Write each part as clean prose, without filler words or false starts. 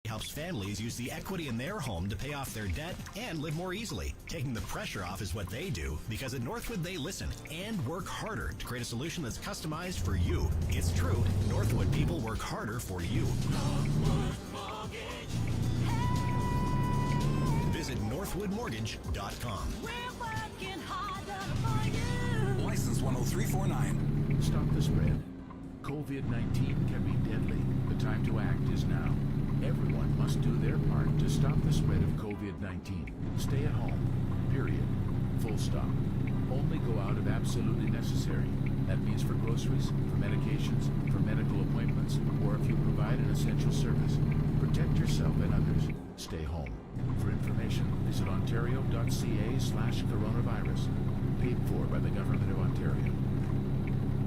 helps families use the equity in their home to pay off their debt and live more easily. Taking the pressure off is what they do, because at Northwood they listen and work harder to create a solution that's customized for you. It's true, Northwood people work harder for you. Visit northwoodmortgage.com. We're working harder for you. License 10349. Stop the spread. COVID-19 can be deadly. The time to act is now. Everyone must do their part to stop the spread of COVID-19. Stay at home. Period. Full stop. Only go out if absolutely necessary. That means for groceries, for medications, for medical appointments, or if you provide an essential service. Protect yourself and others. Stay home. For information, visit ontario.ca/coronavirus. Paid for by the Government of Ontario.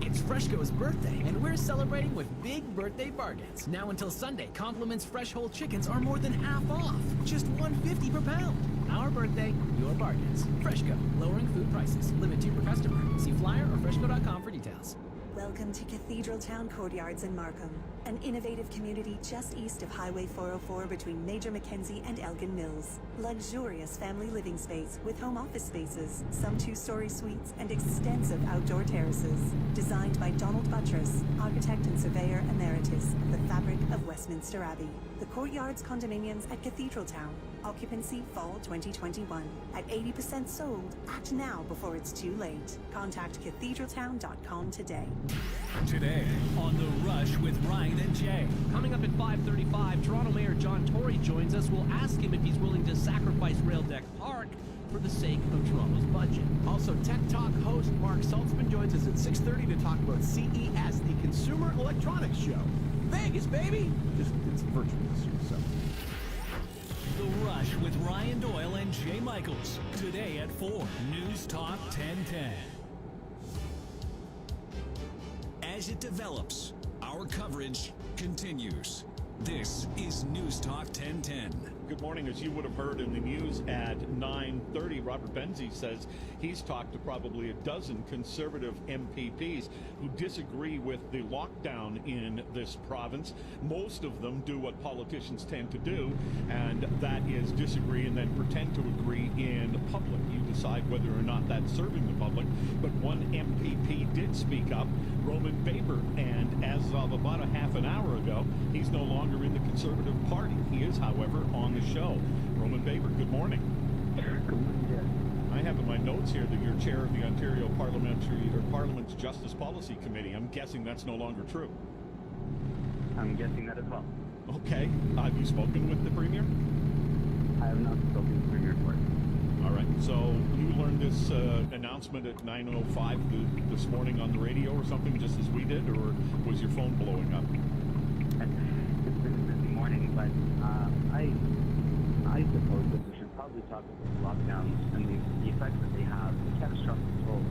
It's Freshco's birthday, and we're celebrating with big birthday bargains. Now until Sunday, Compliments fresh whole chickens are more than half off. Just $1.50 per pound. Our birthday, your bargains. Freshco, lowering food prices. Limit 2 per customer. See flyer or freshco.com for details. Welcome to Cathedral Town Courtyards in Markham, an innovative community just east of Highway 404 between Major Mackenzie and Elgin Mills. Luxurious family living space with home office spaces, some 2-story suites, and extensive outdoor terraces. Designed by Donald Buttress, architect and surveyor emeritus of the fabric of Westminster Abbey. The Courtyards condominiums at Cathedral Town. Occupancy fall 2021. At 80% sold, act now before it's too late. Contact cathedraltown.com today. Today on The Rush with Ryan and Jay. Coming up at 5:35, Toronto Mayor John Tory joins us. We'll ask him if he's willing to sacrifice Rail Deck Park for the sake of Toronto's budget. Also, Tech Talk host Mark Saltzman joins us at 6:30 to talk about CES, the Consumer Electronics Show. Vegas, baby! Just it's virtual this year, so. The Rush with Ryan Doyle and Jay Michaels. Today at 4, News Talk 1010. As it develops, our coverage continues. This is News Talk 1010. Good morning. As you would have heard in the news at 9:30, Robert Benzie says he's talked to probably a dozen Conservative MPPs who disagree with the lockdown in this province. Most of them do what politicians tend to do, and that is disagree and then pretend to agree in public. You decide whether or not that's serving the public. But one MPP did speak up, Roman Baber, and as of about a half an hour ago, he's no longer in the Conservative Party. He is, however, on the show. Roman Baber, good morning. I have in my notes here that you're chair of the Ontario Parliament's Justice Policy Committee. I'm guessing that's no longer true. I'm guessing that as well. Okay. Have you spoken with the Premier? I have not spoken to the Premier for it. All right. So you learned this announcement at 9:05 this morning on the radio or something, just as we did, or was your phone blowing up? It's been a busy morning, but I suppose that we should probably talk about lockdowns and the effects that they have, the catastrophic toll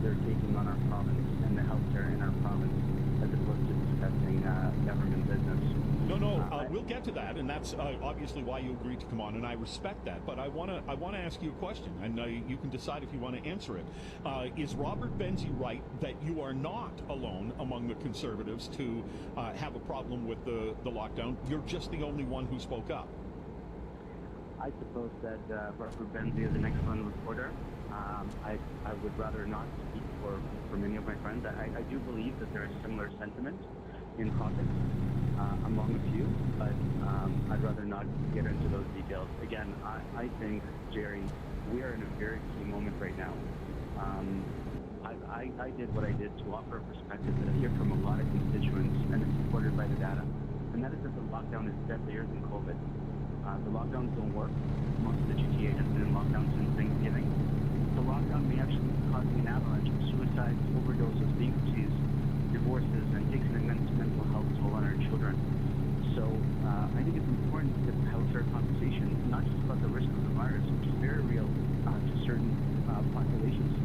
they're taking on our province and the healthcare in our province, as opposed to discussing government business. No, we'll get to that, and that's obviously why you agreed to come on, and I respect that. But I want to ask you a question, and you can decide if you want to answer it. Is Robert Benzie right that you are not alone among the Conservatives to have a problem with the lockdown? You're just the only one who spoke up. I suppose that Robert Benzie is an excellent reporter. I would rather not speak for many of my friends. I do believe that there is similar sentiment in caucus among a few, but I'd rather not get into those details. Again, I think, Jerry, we are in a very key moment right now. I did what I did to offer a perspective that I hear from a lot of constituents and is supported by the data, and that is that the lockdown is deadlier than COVID. The lockdowns don't work. Most of the GTA has been in lockdown since Thanksgiving. The lockdown may actually be causing an avalanche of suicides, overdoses, bankruptcies, divorces, and takes an immense mental health toll on our children. So I think it's important to have a fair conversation, not just about the risk of the virus, which is very real to certain populations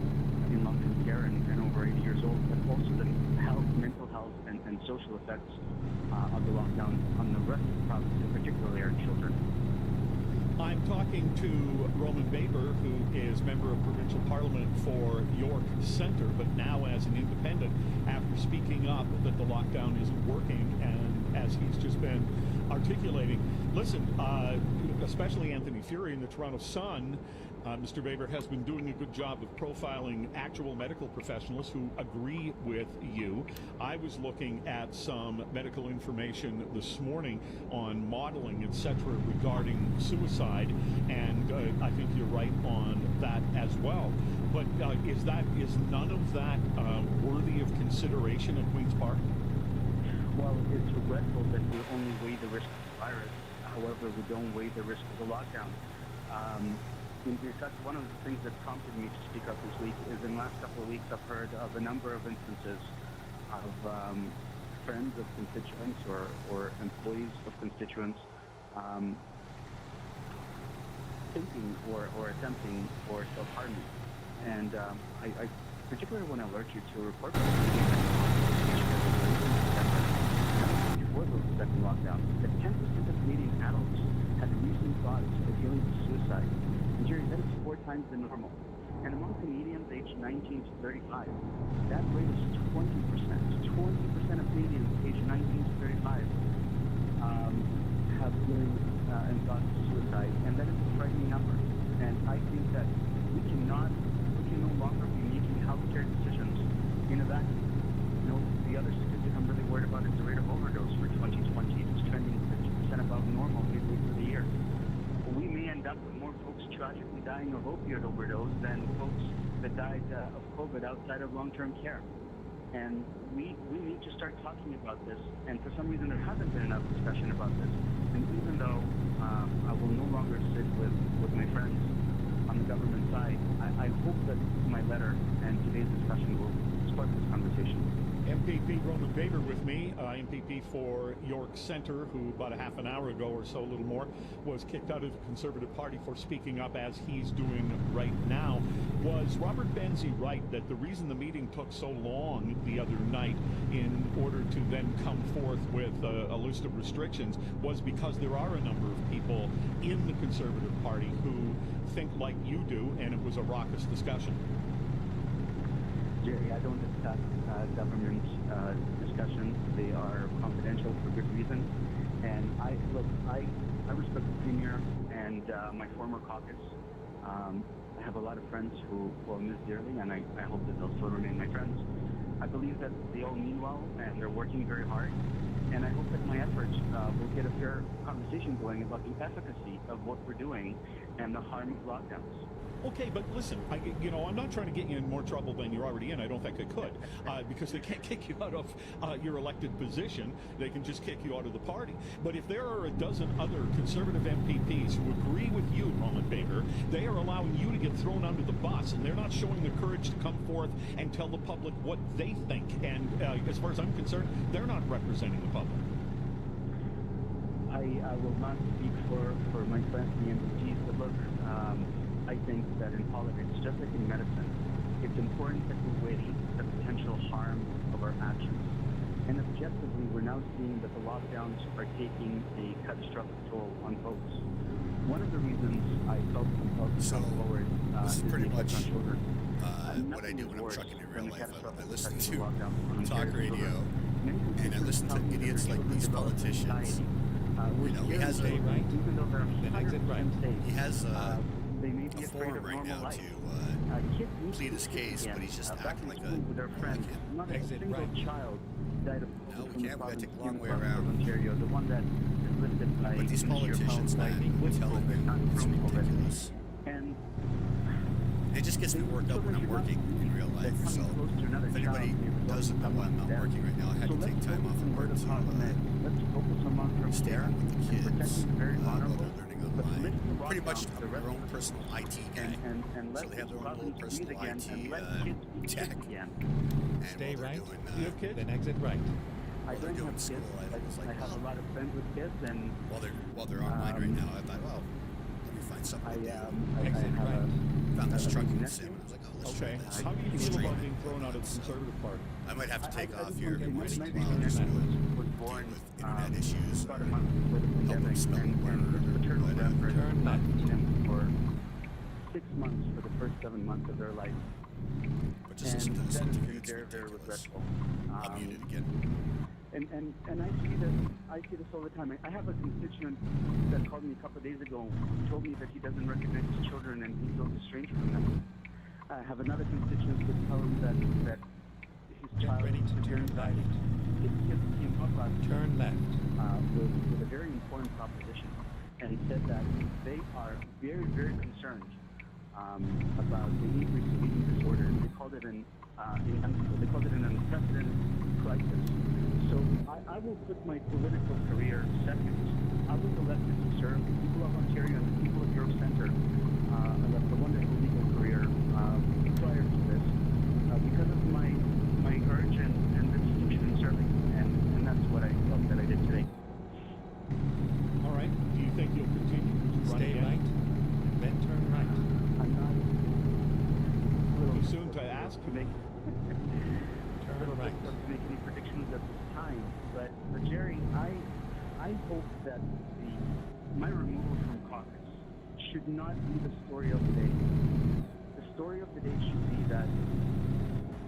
in long-term care and over 80 years old, but also the health, mental health, and social effects of the lockdown on the rest of the province, and particularly our children. I'm talking to Roman Baber, who is member of provincial parliament for York Centre, but now as an independent, after speaking up that the lockdown isn't working, and as he's just been articulating, listen, especially Anthony Fury in the Toronto Sun, Mr. Weber has been doing a good job of profiling actual medical professionals who agree with you. I was looking at some medical information this morning on modeling, etc., regarding suicide, and I think you're right on that as well. But is none of that worthy of consideration at Queen's Park? Well, it's regretful that we only weigh the risk of the virus. However, we don't weigh the risk of the lockdown. That's one of the things that prompted me to speak up this week. Is in the last couple of weeks, I've heard of a number of instances of friends of constituents or employees of constituents thinking or attempting or self-harming. And I particularly want to alert you to a report before the second lockdown that 10% of Canadian adults had recent thoughts of dealing with suicide. And Jerry, that is 4 times the normal. And among Canadians aged 19 to 35, that rate is 20%. 20% of Canadians aged 19 to 35 have feelings and thoughts of suicide, and that is a frightening number. And I think that we can no longer be making healthcare decisions in a vacuum. You know, the other statistic I'm really worried about is the rate of overdose for 2020. It's trending 50% above normal midway through the year. We may end up with more folks tragically dying of opioid overdose than folks that died of COVID outside of long-term care. And we need to start talking about this. And for some reason, there hasn't been enough discussion about this. And even though I will no longer sit with my friends on the government side, I hope that my letter and today's discussion will spark this conversation. MPP Roman Weber with me, MPP for York Centre, who about a half an hour ago or so, a little more, was kicked out of the Conservative Party for speaking up as he's doing right now. Was Robert Benzie right that the reason the meeting took so long the other night in order to then come forth with a list of restrictions was because there are a number of people in the Conservative Party who think like you do, and it was a raucous discussion? Jerry, I don't discuss government discussions. They are confidential for good reason. And I respect the Premier and my former caucus. I have a lot of friends who I miss dearly, and I hope that they'll still remain my friends. I believe that they all mean well, and they're working very hard. And I hope that my efforts will get a fair conversation going about the efficacy of what we're doing and the harm of lockdowns. Okay, but listen, I'm not trying to get you in more trouble than you're already in. I don't think I could, because they can't kick you out of your elected position. They can just kick you out of the party. But if there are a dozen other Conservative MPPs who agree with you, Roman Weber, they are allowing you to get thrown under the bus, and they're not showing the courage to come forth and tell the public what they think. And as far as I'm concerned, they're not representing the public. I will not speak for my friends, the MPPs, but look, I think that in politics, just like in medicine, it's important that we weigh the potential harm of our actions. And objectively, we're now seeing that the lockdowns are taking a catastrophic toll on folks. One of the reasons I felt compelled to come forward this is pretty much on children. what I do when I'm trucking in real life. I listen to talk radio, and I listen to idiots like these politicians. He has a forum right now to plead his case, but he's just acting like a exit right. No, we can't. We gotta take the long way around. The one that is listed by But these politicians, man, we tell them it's ridiculous. And it just gets me worked up when I'm working in real life. So if anybody doesn't know why I'm not working right now, I had to take time off from work to stay on with the kids while they're learning online. Pretty much I'm their own personal IT guy. So they have their own little personal IT tech. And stay right. Doing, you have kids? Then exit right. I don't have kids. I have a lot of friends with kids, and while they're online right now, I thought, well, let me find something to do. Exit right. Found this trucking sim, and I was like, oh, let's try this. How do you feel about being thrown out of the Conservative Party? I might have to take off here every once in a while just to deal with internet issues or help them spell the word or whatever. Turn left. For 6 months for the first 7 months of their life. But just listen to this interview, it's very ridiculous. regretful. I'll mute it again. And I see this all the time. I have a constituent that called me a couple of days ago, told me that he doesn't recognize his children and he feels estranged from them. I have another constituent that tells him that his child ready to turn left. Turn left. With a very important proposition, and he said that they are very, very concerned about the increase in eating disorders. They called it an unprecedented crisis. So I will put my political career second. I was elected to serve the people of Ontario and the people of York Centre. I left a wonderful legal career prior to this because of my urge and the distinction in serving, and that's what I felt that I did today. All right. Do you think you'll continue to run Stay again? right, and then turn right. I'm not a little Too soon to ask. to make Turn right. to make any predictions at this time. But Jerry, I hope that my removal from caucus should not be the story of the day. The story of the day should be that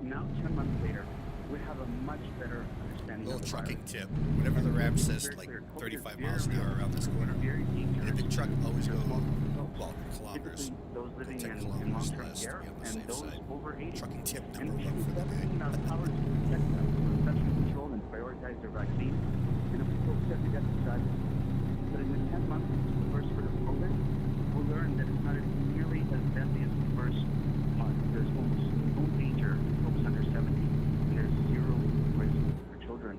now 10 months later, we have a much better understanding Little of the trucking virus. tip. Whenever the ramp says Very like clear. 35 Very miles an hour around this corner, Very dangerous. and a big truck always goes, Responsible. well, kilometers. Typically, those living 10 in kilometers long-term less to care be on the and safe those side. over 80. Trucking tip And number we one should for the invest day. in our powers to protect them, to infection control and prioritize their vaccine. And of course, every death is tragic. But in the 10 months since the first spurt of COVID, we'll learn that it's not nearly as deadly as the first month. There's almost no danger in folks under 70, and there's zero risk for children.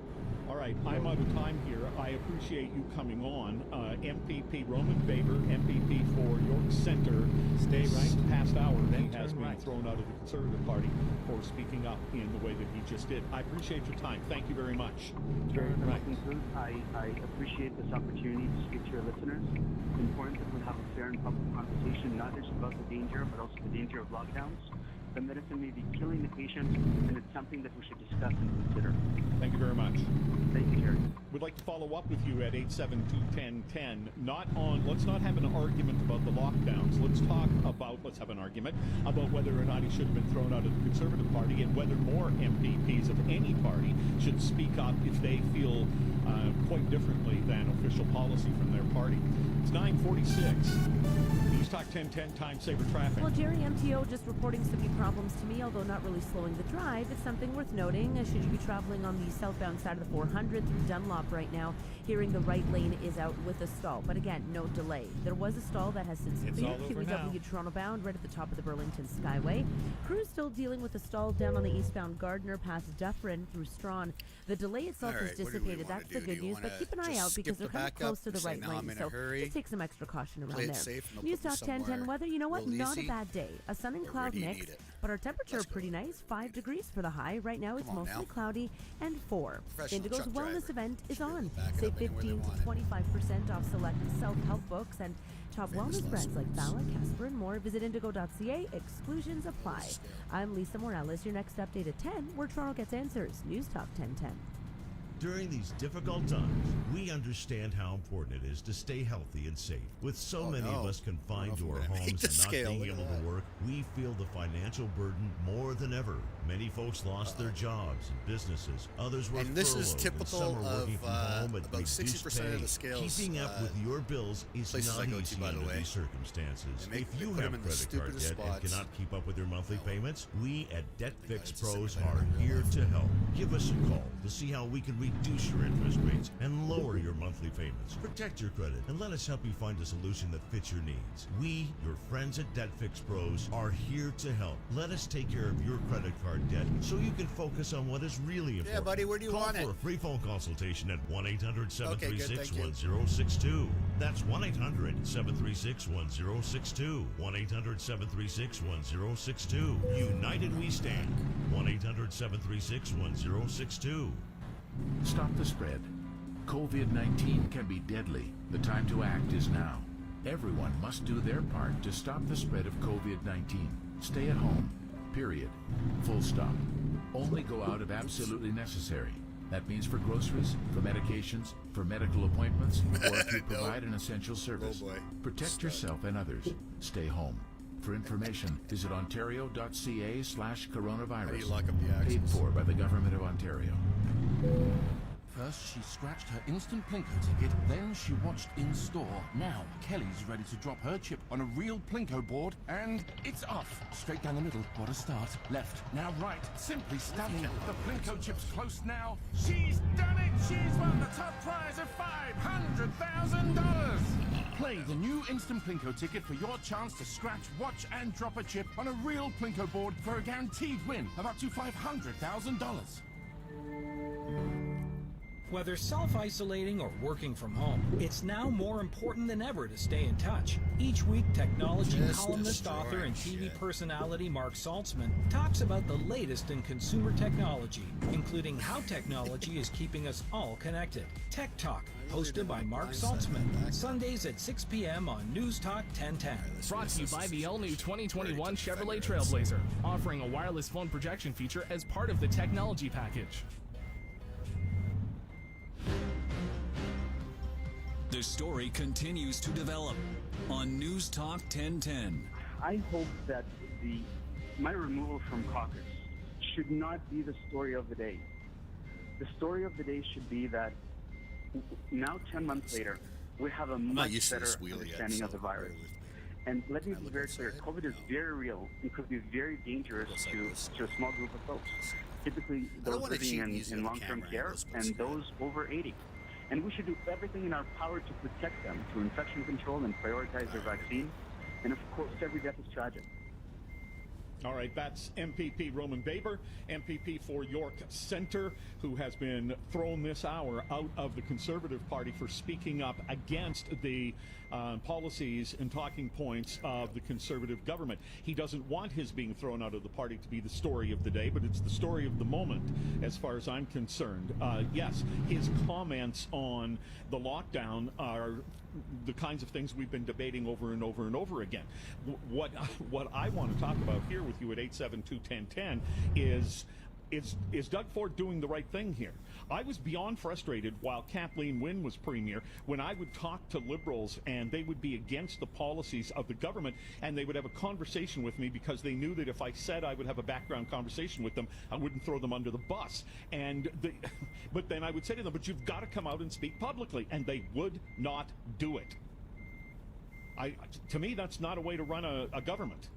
All right, I'm out of time here. I appreciate you coming on. MPP Roman Baber, MPP for York Centre. Stay right, Past hour, then he has turn been right. thrown out of the Conservative Party for speaking up in the way that he just did. I appreciate your time. Thank you very much. Turn right. To conclude, I appreciate this opportunity to speak to your listeners. It's important that we have a fair and public conversation, not just about the danger, but also the danger of lockdowns. The medicine may be killing the patient, and it's something that we should discuss and consider. Thank you very much. Thank you, Jerry. We'd like to follow up with you at 872-1010. Let's not have an argument about the lockdowns. Let's have an argument about whether or not he should have been thrown out of the Conservative Party and whether more MPPs of any party should speak up if they feel quite differently than official policy from their party. It's 9:46. News Talk 1010, time saver traffic. Well, Jerry, MTO just reporting some new problems to me, although not really slowing the drive. It's something worth noting. Should you be traveling on the southbound side of the 400 through Dunlop right now, hearing the right lane is out with a stall. But again, no delay. There was a stall that has since It's cleared. all over QEW Toronto bound right at the top of the Burlington Skyway. Crews still dealing with a stall down on the eastbound Gardner past Dufferin through Strawn. The delay itself All is right, what do we dissipated. wanna That's the do? good Do you news. But wanna keep an eye just out skip because the they're kind of backup close to the and say, right "No, I'm lane. in a So hurry"? just take some extra caution around Play it there. safe and they'll News put me Talk 1010 somewhere weather. You know what? real Not a easy. bad day. A sun and Or cloud where do you mix. need it? But our temperature Let's go. pretty nice, 5 degrees for the high. Right now it's Come on mostly now. cloudy and 4. Professional Indigo's truck wellness driver. event is Should be able on. to back it Save up anywhere they 15 to want it. 25% off select self-help books and top Famous wellness last brands like words. Bala, Casper, and more. Visit indigo.ca. Exclusions apply. Scale. I'm Lisa Morales. Your next update at 10, where Toronto gets answers. News Talk 1010. During these difficult times, we understand how important it is to stay healthy and safe. With so Oh, many no. of us confined I to don't know our if I'm gonna make homes the and not scale. being Look able at to that. work, we feel the financial burden more than ever. Many folks lost their jobs and businesses. Others were And this is furloughed, typical and some are working of, from home at about reduced 60% of pay. the scales, Keeping up with your bills is places not I go to, easy by the under way. these circumstances. They If put you them have in the credit card stupidest debt and spots. cannot keep up with your monthly payments, we at Debt Fix it's a Pros simulator are in real here life. to help. Give us a call to see how we can reduce your interest rates and lower your monthly payments. Protect your credit and let us help you find a solution that fits your needs. We, your friends at Debt Fix Pros, are here to help. Let us take care of your credit card debt so you can focus on what is really important. Yeah, buddy, where do you Call want for it? a free phone consultation at 1-800-736-1062. That's 1-800-736-1062. 1-800-736-1062. United we stand. 1-800-736-1062. Stop the spread. COVID-19 can be deadly. The time to act is now. Everyone must do their part to stop the spread of COVID-19. Stay at home. Period. Full stop. Only go out if absolutely necessary. That means for groceries, for medications, for medical appointments, or if you provide an essential service. Oh boy. Protect yourself and others. Stay home. For information, visit ontario.ca/coronavirus. How do you lock up the Paid access? for by the Government of Ontario. First, she scratched her instant Plinko ticket, then she watched in store. Now, Kelly's ready to drop her chip on a real Plinko board, and it's off. Straight down the middle. What a start. Left, now right. Simply stunning. The Plinko chip's close now. She's done it! She's won the top prize of $500,000! Play the new Instant Plinko ticket for your chance to scratch, watch, and drop a chip on a real Plinko board for a guaranteed win of up to $500,000. Whether self-isolating or working from home, it's now more important than ever to stay in touch. Each week, technology columnist, author, and TV personality Mark Saltzman talks about the latest in consumer technology, including how technology is keeping us all connected. Tech Talk, hosted by Mark Saltzman, Sundays at 6 p.m. on News Talk 1010. Brought to you by the all-new 2021 Chevrolet Trailblazer, offering a wireless phone projection feature as part of the technology package. The story continues to develop on News Talk 1010. I hope that my removal from caucus should not be the story of the day. The story of the day should be that now 10 months later, we have a much better understanding of the virus. And let me be very clear, COVID is very real and could be very dangerous to a small group of folks. Typically those living in long-term care and those over 80. And we should do everything in our power to protect them through infection control and prioritize their vaccine. And of course, every death is tragic. All right, that's MPP Roman Baber, MPP for York Centre, who has been thrown this hour out of the Conservative Party for speaking up against the policies and talking points of the Conservative government. He doesn't want his being thrown out of the party to be the story of the day, but it's the story of the moment as far as I'm concerned. Yes, his comments on the lockdown are the kinds of things we've been debating over and over and over again. What I want to talk about here with you at 872-1010 is Doug Ford doing the right thing here? I was beyond frustrated while Kathleen Wynne was premier when I would talk to Liberals and they would be against the policies of the government and they would have a conversation with me because they knew that if I said I would have a background conversation with them, I wouldn't throw them under the bus. But then I would say to them, but you've got to come out and speak publicly, and they would not do it. To me, that's not a way to run a government.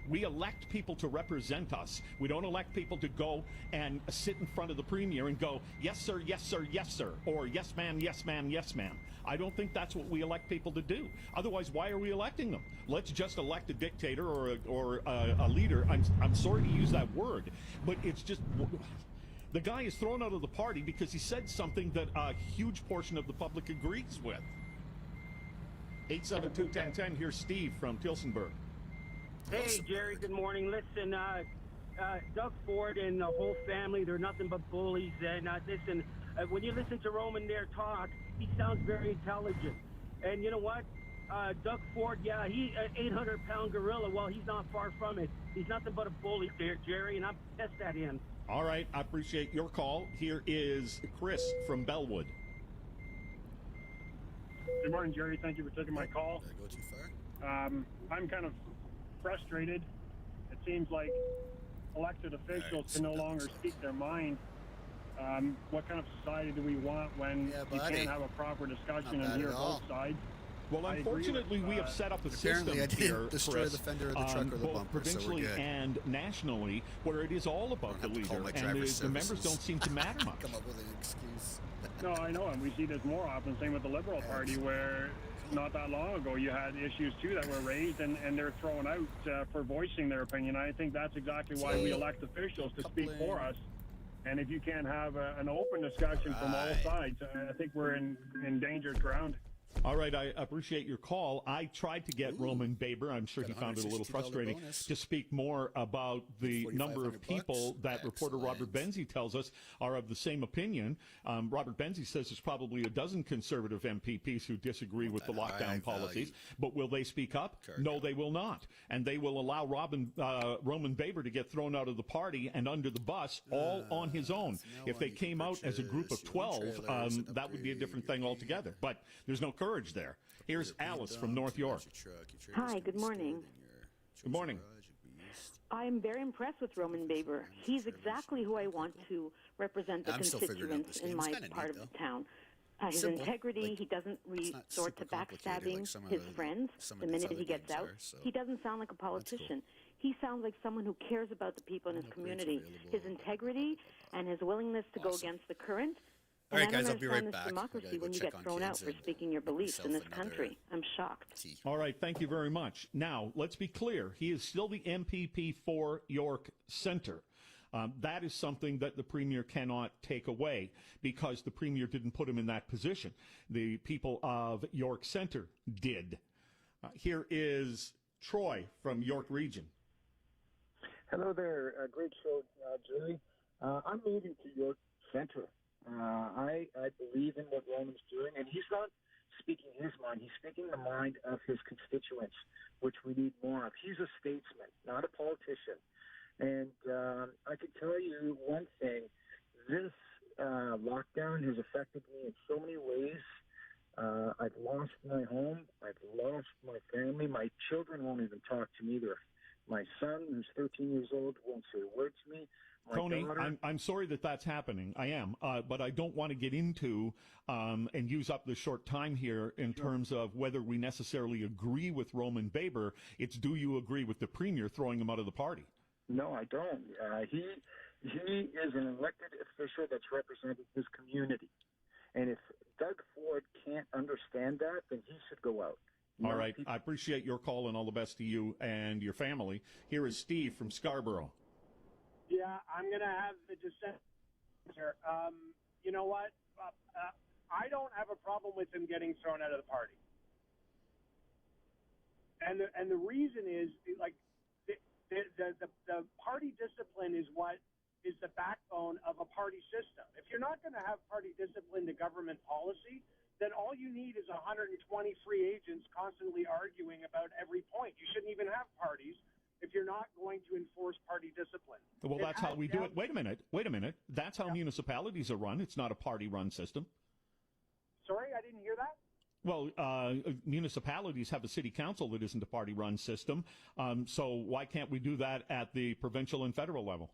We elect people to represent us. We don't elect people to go and sit in front of the premier and go, yes, sir, yes, sir, yes, sir, or yes, ma'am, yes, ma'am, yes, ma'am. I don't think that's what we elect people to do. Otherwise, why are we electing them? Let's just elect a dictator or a leader. I'm sorry to use that word, but it's just... The guy is thrown out of the party because he said something that a huge portion of the public agrees with. 872-1010, here's Steve from Tilsonburg. Hey, Jerry, good morning. Listen, Doug Ford and the whole family, they're nothing but bullies. And listen, when you listen to Roman there talk, he sounds very intelligent. And you know what? Doug Ford, yeah, he an 800-pound gorilla. Well, he's not far from it. He's nothing but a bully there, Jerry, and I'm pissed at him. All right, I appreciate your call. Here is Chris from Bellwood. Good morning, Jerry. Thank you for taking my call. Did I go too far? I'm kind of frustrated. It seems like elected officials can no longer speak their mind. What kind of society do we want when you can't have a proper discussion and hear both sides? Well, unfortunately, we have set up a system here, destroy the fender of the truck or the both bumper, provincially so we're good. and nationally, where it is all about the leader, and the members don't seem to matter much. Come up with an excuse. No, I know, and we see this more often. Same with the Liberal Party, where not that long ago you had issues too that were raised, and they're thrown out for voicing their opinion. I think that's exactly why we elect officials to speak for us. And if you can't have an open discussion from all sides, I think we're in dangerous ground. All right, I appreciate your call. I tried to get Roman Baber, I'm sure he found it a little frustrating, to speak more about the number of people that reporter Robert Benzie tells us are of the same opinion. Robert Benzie says there's probably a dozen Conservative MPPs who disagree with the lockdown policies, but will they speak up? No, they will not. And they will allow Roman Baber to get thrown out of the party and under the bus all on his own. If they came out as a group of 12, that would be a different thing altogether. But there's no courage there. Here's Alice from North York. Hi, good morning. Good morning. I'm very impressed with Roman Baber. He's exactly who I want to represent the constituents in my part of the town. His integrity, he doesn't resort to backstabbing his friends the minute he gets out. He doesn't sound like a politician. He sounds like someone who cares about the people in his community. His integrity and his willingness to go against the current. All right, guys, I'll be right back. Democracy when you get thrown out for speaking your beliefs in this country. I'm shocked. All right, thank you very much. Now, let's be clear. He is still the MPP for York Centre. That is something that the Premier cannot take away because the Premier didn't put him in that position. The people of York Centre did. Here is Troy from York Region. Hello there. Great show, Julie. I'm moving to York Centre. I believe in what Roman's doing, and he's not speaking his mind. He's speaking the mind of his constituents, which we need more of. He's a statesman, not a politician. And I can tell you one thing. This lockdown has affected me in so many ways. I've lost my home. I've lost my family. My children won't even talk to me. My son, who's 13 years old, won't say a word to me. Tony, I'm sorry that that's happening. I am. But I don't want to get into and use up the short time here in terms of whether we necessarily agree with Roman Baber. It's do you agree with the Premier throwing him out of the party? No, I don't. He is an elected official that's representing his community. And if Doug Ford can't understand that, then he should go out. All right. I appreciate your call and all the best to you and your family. Here is Steve from Scarborough. Yeah, I'm going to have the dissent here. You know what? I don't have a problem with him getting thrown out of the party. And the reason is, like, the party discipline is what is the backbone of a party system. If you're not going to have party discipline to government policy, then all you need is 120 free agents constantly arguing about every point. You shouldn't even have parties if you're not going to enforce party discipline. Well, that's how we do it. Wait a minute. That's how municipalities are run. It's not a party-run system. Sorry, I didn't hear that. Well, municipalities have a city council that isn't a party-run system. So why can't we do that at the provincial and federal level?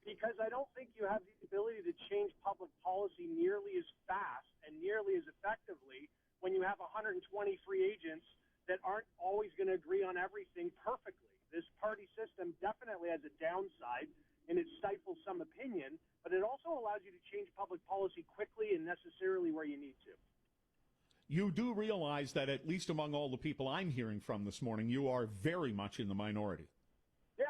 Because I don't think you have the ability to change public policy nearly as fast and nearly as effectively when you have 120 free agents that aren't always going to agree on everything perfectly. This party system definitely has a downside, and it stifles some opinion, but it also allows you to change public policy quickly and necessarily where you need to. You do realize that at least among all the people I'm hearing from this morning, you are very much in the minority. Yeah,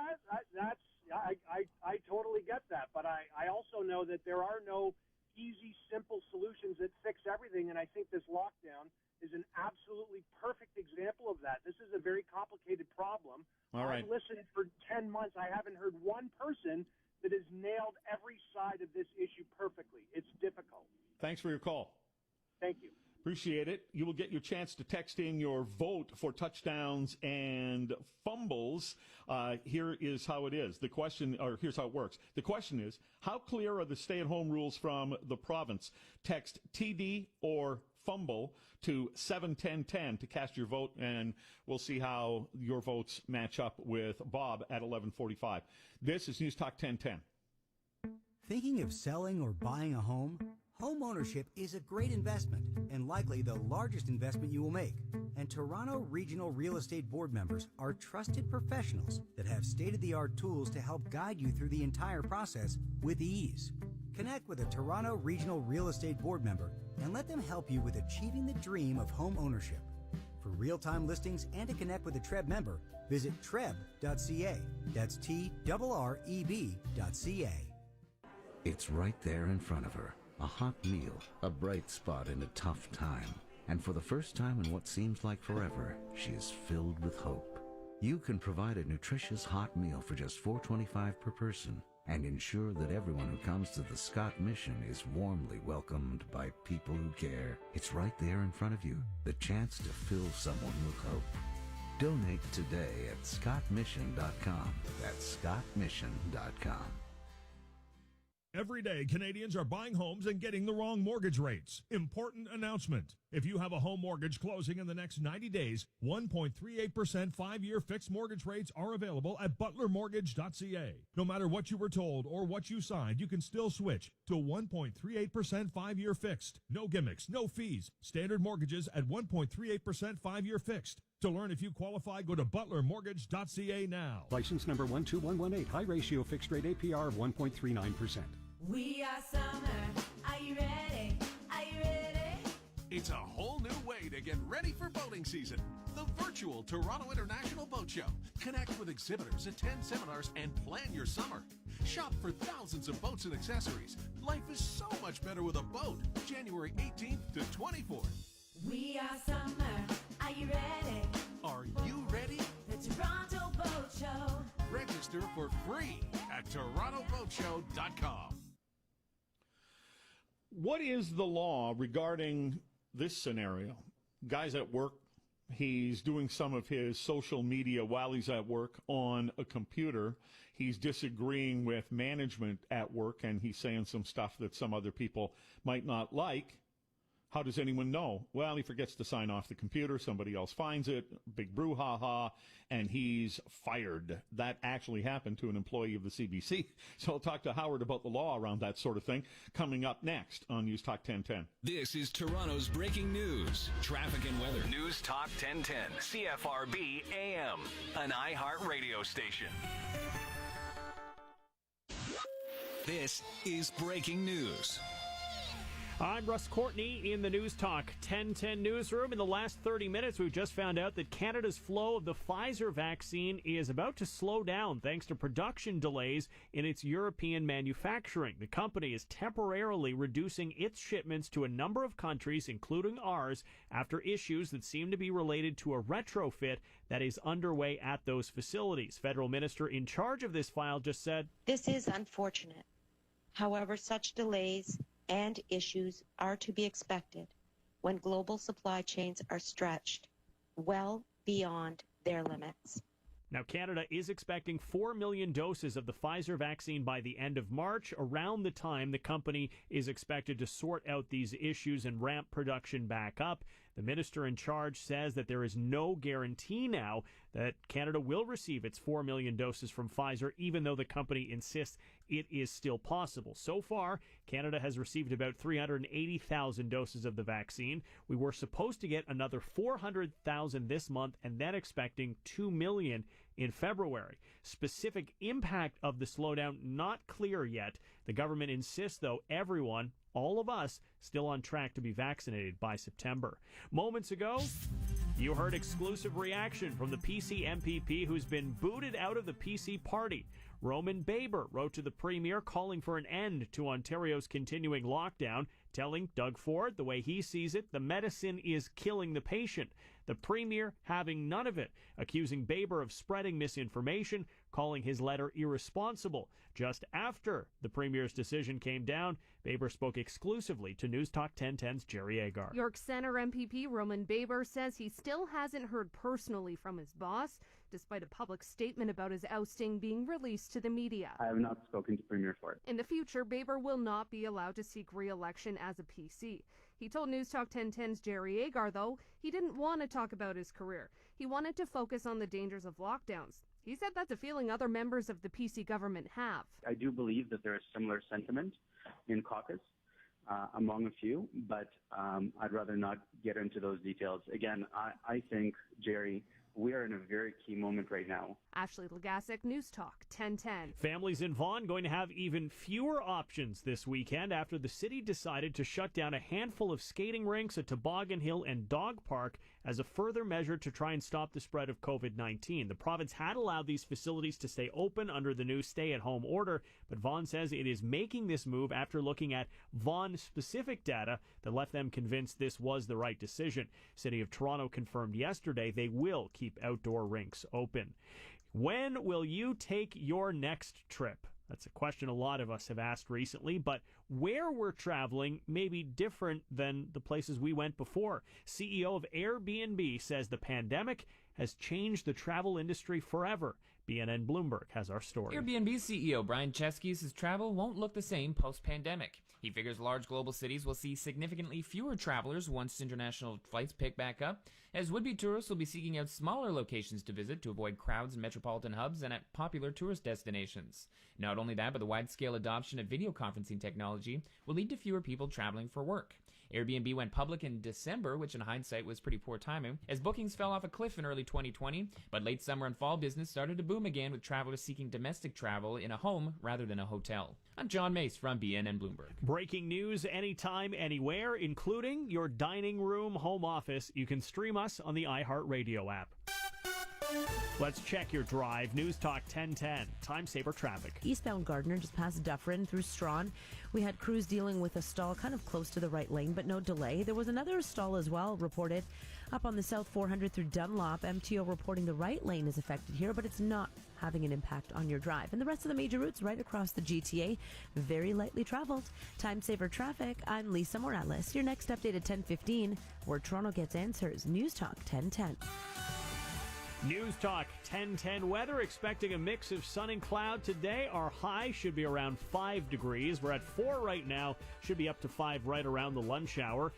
I totally get that, but I also know that there are no easy, simple solutions that fix everything, and I think this lockdown is an absolutely perfect example of that. This is a very complicated problem. All right. I've listened for 10 months. I haven't heard one person that has nailed every side of this issue perfectly. It's difficult. Thanks for your call. Thank you. Appreciate it. You will get your chance to text in your vote for touchdowns and fumbles. Here is how it is. Here's how it works. The question is, how clear are the stay-at-home rules from the province? Text TD or fumble to 71010 to cast your vote, and we'll see how your votes match up with Bob at 11:45. This is News Talk 1010. Thinking of selling or buying a home? Home ownership is a great investment and likely the largest investment you will make. And Toronto Regional Real Estate Board members are trusted professionals that have state-of-the-art tools to help guide you through the entire process with ease. Connect with a Toronto Regional Real Estate Board member and let them help you with achieving the dream of home ownership. For real-time listings and to connect with a TREB member, visit treb.ca. That's TRREB.ca. It's right there in front of her. A hot meal, a bright spot in a tough time. And for the first time in what seems like forever, she is filled with hope. You can provide a nutritious hot meal for just $4.25 per person and ensure that everyone who comes to the Scott Mission is warmly welcomed by people who care. It's right there in front of you, the chance to fill someone with hope. Donate today at scottmission.com. That's scottmission.com. Every day, Canadians are buying homes and getting the wrong mortgage rates. Important announcement. If you have a home mortgage closing in the next 90 days, 1.38% 5-year fixed mortgage rates are available at butlermortgage.ca. No matter what you were told or what you signed, you can still switch to 1.38% 5-year fixed. No gimmicks, no fees. Standard mortgages at 1.38% 5-year fixed. To learn if you qualify, go to butlermortgage.ca now. License number 12118. High ratio fixed rate APR of 1.39%. We are summer. Are you ready? Are you ready? It's a whole new way to get ready for boating season. The virtual Toronto International Boat Show. Connect with exhibitors, attend seminars, and plan your summer. Shop for thousands of boats and accessories. Life is so much better with a boat. January 18th to 24th. We are summer. Are you ready? Are you ready? The Toronto Boat Show. Register for free at torontoboatshow.com. What is the law regarding this scenario? Guy's at work. He's doing some of his social media while he's at work on a computer. He's disagreeing with management at work, and he's saying some stuff that some other people might not like. How does anyone know? Well, he forgets to sign off the computer. Somebody else finds it. Big brouhaha, and he's fired. That actually happened to an employee of the CBC. So I'll talk to Howard about the law around that sort of thing coming up next on News Talk 1010. This is Toronto's breaking news, traffic and weather. News Talk 1010, CFRB AM, an iHeart radio station. This is breaking news. I'm Russ Courtney in the News Talk 1010 newsroom. In the last 30 minutes, we've just found out that Canada's flow of the Pfizer vaccine is about to slow down thanks to production delays in its European manufacturing. The company is temporarily reducing its shipments to a number of countries, including ours, after issues that seem to be related to a retrofit that is underway at those facilities. Federal minister in charge of this file just said, "This is unfortunate. However, such delays and issues are to be expected when global supply chains are stretched well beyond their limits." Now, Canada is expecting 4 million doses of the Pfizer vaccine by the end of March, around the time the company is expected to sort out these issues and ramp production back up. The minister in charge says that there is no guarantee now that Canada will receive its 4 million doses from Pfizer, even though the company insists it is still possible. So far, Canada has received about 380,000 doses of the vaccine. We were supposed to get another 400,000 this month and then expecting 2 million in February. Specific impact of the slowdown not clear yet. The government insists, though, everyone, all of us, still on track to be vaccinated by September. Moments ago, you heard exclusive reaction from the PC MPP who's been booted out of the PC party. Roman Baber wrote to the Premier calling for an end to Ontario's continuing lockdown, telling Doug Ford, the way he sees it, the medicine is killing the patient. The Premier having none of it, accusing Baber of spreading misinformation, calling his letter irresponsible. Just after the Premier's decision came down, Baber spoke exclusively to News Talk 1010's Jerry Agar. York Centre MPP Roman Baber says he still hasn't heard personally from his boss, despite a public statement about his ousting being released to the media. I have not spoken to Premier Ford. In the future, Baber will not be allowed to seek re-election as a PC. He told News Talk 1010's Jerry Agar, though, he didn't want to talk about his career. He wanted to focus on the dangers of lockdowns. He said that's a feeling other members of the PC government have. I do believe that there is similar sentiment in caucus among a few, but I'd rather not get into those details. Again, I think, Jerry, we are in a very key moment right now. Ashley Legasic, News Talk 1010. Families in Vaughan going to have even fewer options this weekend after the city decided to shut down a handful of skating rinks, a toboggan hill, and dog park as a further measure to try and stop the spread of COVID-19. The province had allowed these facilities to stay open under the new stay-at-home order, but Vaughan says it is making this move after looking at Vaughan-specific data that left them convinced this was the right decision. City of Toronto confirmed yesterday they will keep outdoor rinks open. When will you take your next trip? That's a question a lot of us have asked recently, but where we're traveling may be different than the places we went before. CEO of Airbnb says the pandemic has changed the travel industry forever. BNN Bloomberg has our story. Airbnb CEO Brian Chesky says travel won't look the same post-pandemic. He figures large global cities will see significantly fewer travelers once international flights pick back up, as would-be tourists will be seeking out smaller locations to visit to avoid crowds in metropolitan hubs and at popular tourist destinations. Not only that, but the wide-scale adoption of video conferencing technology will lead to fewer people traveling for work. Airbnb went public in December, which in hindsight was pretty poor timing, as bookings fell off a cliff in early 2020, but late summer and fall business started to boom again with travelers seeking domestic travel in a home rather than a hotel. I'm John Mace from BNN Bloomberg. Breaking news anytime, anywhere, including your dining room, home office. You can stream us on the iHeartRadio app. Let's check your drive. News Talk 1010. Time saver traffic. Eastbound Gardiner just past Dufferin through Strawn. We had crews dealing with a stall kind of close to the right lane, but no delay. There was another stall as well reported up on the South 400 through Dunlop. MTO reporting the right lane is affected here, but it's not having an impact on your drive. And the rest of the major routes right across the GTA, very lightly traveled. Time saver traffic. I'm Lisa Morales. Your next update at 10:15, where Toronto gets answers. News Talk 1010. News Talk 1010 weather, expecting a mix of sun and cloud today. Our high should be around 5 degrees. We're at 4 right now, should be up to 5 right around the lunch hour.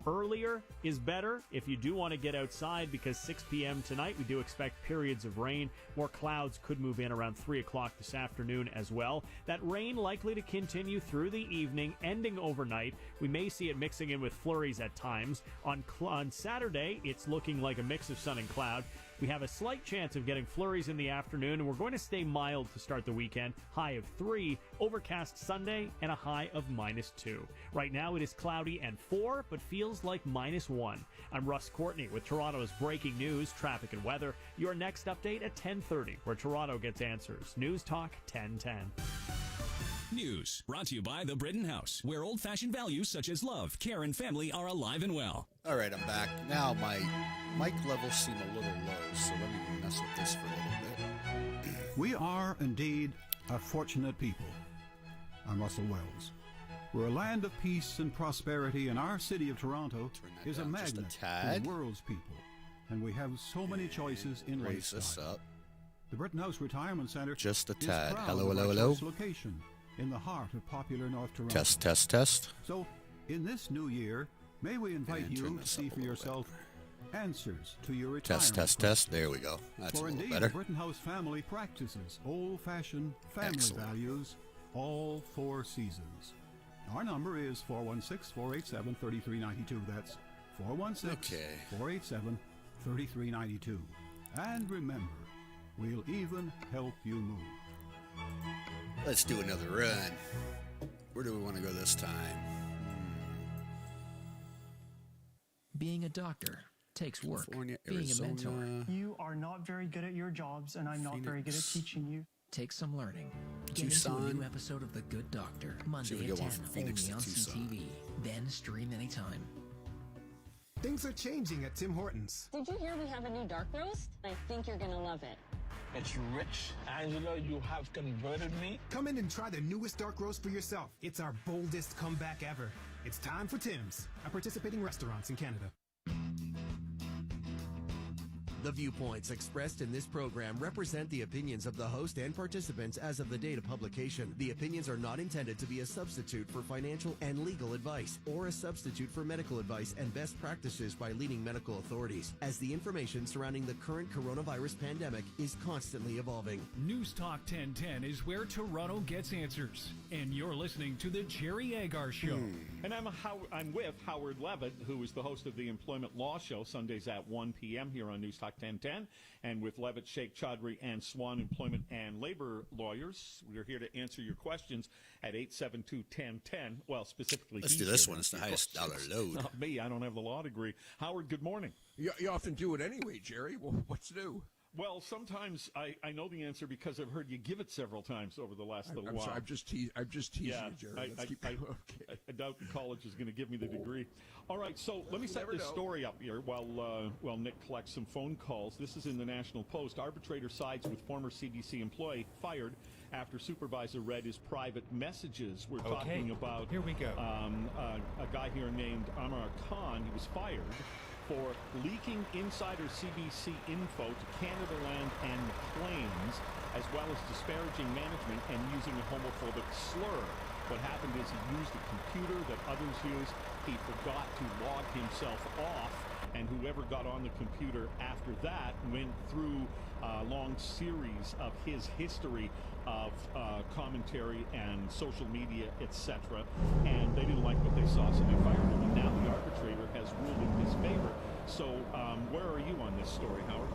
Earlier is better if you do want to get outside, because 6 p.m. tonight we do expect periods of rain. More clouds could move in around 3 o'clock this afternoon as well. That rain likely to continue through the evening, ending overnight. We may see it mixing in with flurries at times. On Saturday, it's looking like a mix of sun and cloud. We have a slight chance of getting flurries in the afternoon, and we're going to stay mild to start the weekend. High of 3, overcast Sunday, and a high of -2. Right now it is cloudy and 4, but feels like -1. I'm Russ Courtney with Toronto's breaking news, traffic, and weather. Your next update at 10:30, where Toronto gets answers. News Talk 1010. News brought to you by the Britton House, where old-fashioned values such as love, care, and family are alive and well. All right, I'm back. Now my mic levels seem a little low, so let me mess with this for a little bit. We are indeed a fortunate people. I'm Russell Wells. We're a land of peace and prosperity, and our city of Toronto is a magnet to the world's people. And we have so many choices in raise this up. The Britton House Retirement Center just a is tad. proud Hello, of hello, our hello. choice location in the heart of popular North Toronto. Test, test, test. So, in this new year, may we invite you to see for yourself answers to your retirement. Test, test, test. There we go. That's for a little indeed, better. the Britton House family practices old-fashioned family values all 4 seasons. Our number is 416-487-3392. That's 416-487-3392. And remember, we'll even help you move. Let's do another run. Where do we want to go this time? Being a doctor takes work. California, Being Arizona. a mentor You are not very good at your jobs, and I'm not very good at teaching you. takes some learning. Get Tucson. into a new episode of The Good Doctor, See Monday if we at get one 10, from Phoenix only to on Tucson. CTV. Then stream anytime. Things are changing at Tim Hortons. Did you hear we have a new dark roast? I think you're gonna love it. It's rich. Angela, you have converted me. Come in and try the newest dark roast for yourself. It's our boldest comeback ever. It's time for Tim's at participating restaurants in Canada. The viewpoints expressed in this program represent the opinions of the host and participants as of the date of publication. The opinions are not intended to be a substitute for financial and legal advice or a substitute for medical advice and best practices by leading medical authorities, as the information surrounding the current coronavirus pandemic is constantly evolving. News Talk 1010 is where Toronto gets answers, and you're listening to the Jerry Agar Show. And I'm with Howard Levitt, who is the host of the Employment Law Show, Sundays at 1 p.m. here on News Talk 1010, and with Levitt, Sheikh Chaudhry, and Swan Employment and Labor Lawyers. We're here to answer your questions at 872-1010. Well, specifically, Let's do this one. It's the highest dollar load. Not me. I don't have the law degree. Howard, good morning. You often do it anyway, Jerry. Well, what's new? Well, sometimes I know the answer because I've heard you give it several times over the last little while. Sorry, I'm just teasing you, Jerry. I doubt the college is going to give me the degree. All right, so let me set this story up here while Nick collects some phone calls. This is in the National Post. Arbitrator sides with former CBC employee fired after supervisor read his private messages. We're talking about here we go. A guy here named Amar Khan. He was fired for leaking insider CBC info to Canada Land and Maclean's, as well as disparaging management and using a homophobic slur. What happened is he used a computer that others used. He forgot to log himself off, and whoever got on the computer after that went through a long series of his history of commentary and social media, etc. And they didn't like what they saw, so they fired him. And now the arbitrator has ruled in his favor. So where are you on this story, Howard?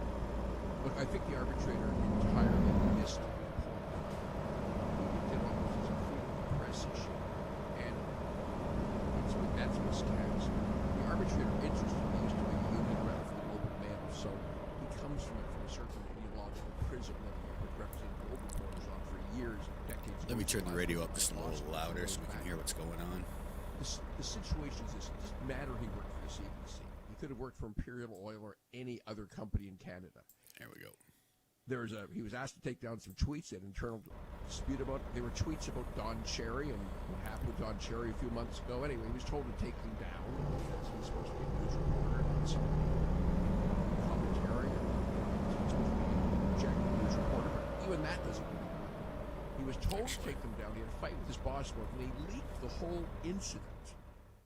Look, I think the arbitrator entirely missed the point. He did almost as a freedom of press issue, and that's miscast. The arbitrator, interestingly, used to be a union rep for the Globe and Mail, so he comes from it from a certain ideological prism that he represented Globe reporters on for years, decades. Let me turn the radio up just a little louder so we can hear what's going on. The situation is this: it doesn't matter he worked for the CBC. He could have worked for Imperial Oil or any other company in Canada. There we go. He was asked to take down some tweets. They had internal dispute about. They were tweets about Don Cherry and what happened with Don Cherry a few months ago. Anyway, he was told to take them down because he was supposed to be a news reporter and some commentary. He was supposed to be an objective news reporter, but even that doesn't really matter. He was told to take them down. He had a fight with his boss about it, and he leaked the whole incident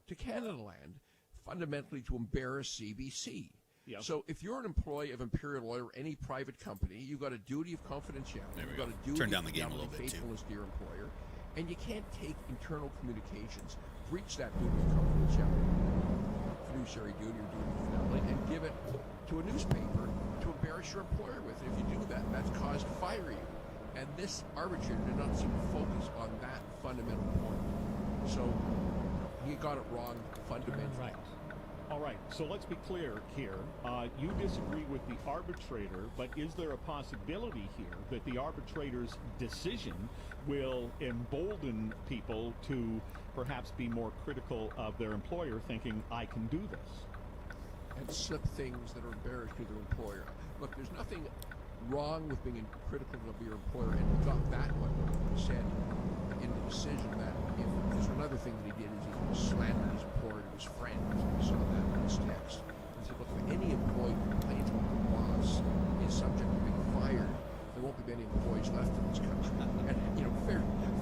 to Canadaland, fundamentally to embarrass CBC. Yep. So if you're an employee of Imperial Oil or any private company, you've got a duty of confidentiality. You've got a duty Turn down the of game a little bit, too. faithfulness to your employer, and you can't take internal communications, breach that duty of confidentiality, fiduciary duty or duty of fidelity, and give it to a newspaper to embarrass your employer with. And if you do that, that's cause to fire you. And this arbitrator did not seem to focus on that fundamental point. So he got it wrong fundamentally. Right. All right, so let's be clear here. You disagree with the arbitrator, but is there a possibility here that the arbitrator's decision will embolden people to perhaps be more critical of their employer, thinking, I can do this? And slip things that are embarrassing to their employer. Look, there's nothing wrong with being critical of your employer, and he got that one said in the decision that if there's another thing that he did is he slandered his employer to his friends. We saw that in his text. He said, look, if any employee complains about the boss is subject to being fired, there won't be many employees left in this country. And,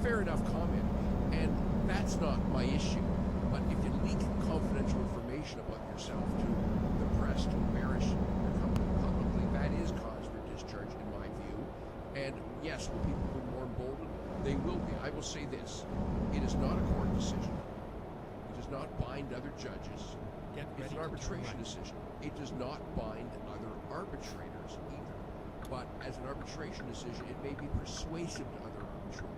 fair enough comment. And that's not my issue. But if you leak confidential information about yourself to the press to embarrass your company publicly, that is cause for discharge in my view. And yes, will people be more emboldened? They will be. I will say this. It is not a court decision. It does not bind other judges. It's an arbitration decision. It does not bind other arbitrators either. But as an arbitration decision, it may be persuasive to other arbitrators.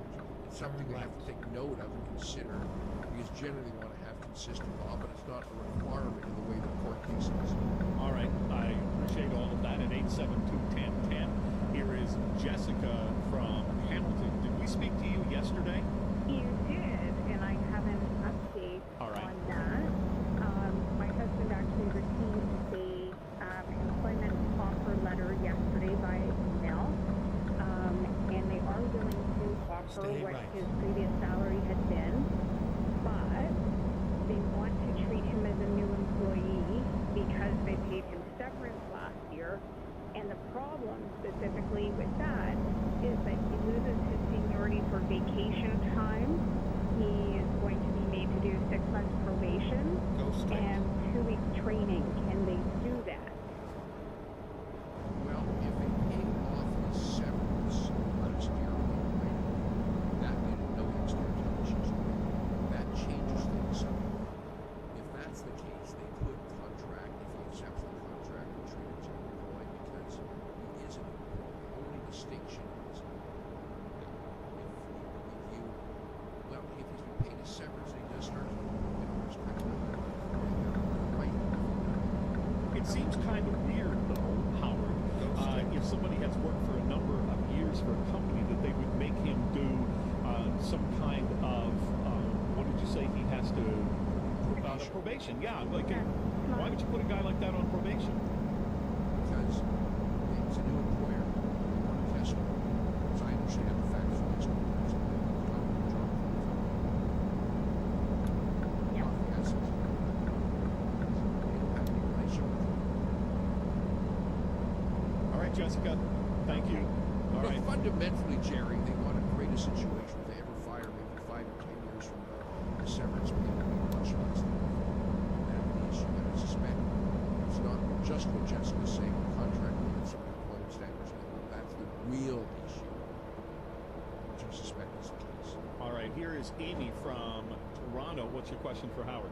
It's something we have to take note of and consider, because generally we want to have consistent law, but it's not a requirement in the way the court cases. All right, I appreciate all of that. At 872-1010, here is Jessica from Hamilton. Did we speak to you yesterday? You did, and I have an update on that. My husband actually received a employment offer letter yesterday by email, and they are willing to offer what his previous salary had been, but they want to treat him as a new employee because they paid him severance last year. And the problem specifically with that is that he loses his seniority for vacation time. He is going to be made to do 6 months probation and 2 weeks training. Can they do that? Well, if they paid off his severance last year, that made no extra issues. That changes things somewhat. If that's the case, they could contract, if he accepts the contract, and treat him as an employee because he is an employee. The only distinction is if he's been paid his severance and he does start restricted, right? It seems kind of weird, though, Howard, if somebody has worked for a number of years for a company, that they would make him do some kind of, what did you say, he has to, probation. Yeah, why would you put a guy like that on probation? Because it's a new employer. They want to test him. As I understand the facts from this All right, Jessica. Thank you. All right. Fundamentally, Jerry, they want to create a situation where they ever fire maybe 5 or 10 years is Amy from Toronto. What's your question for Howard?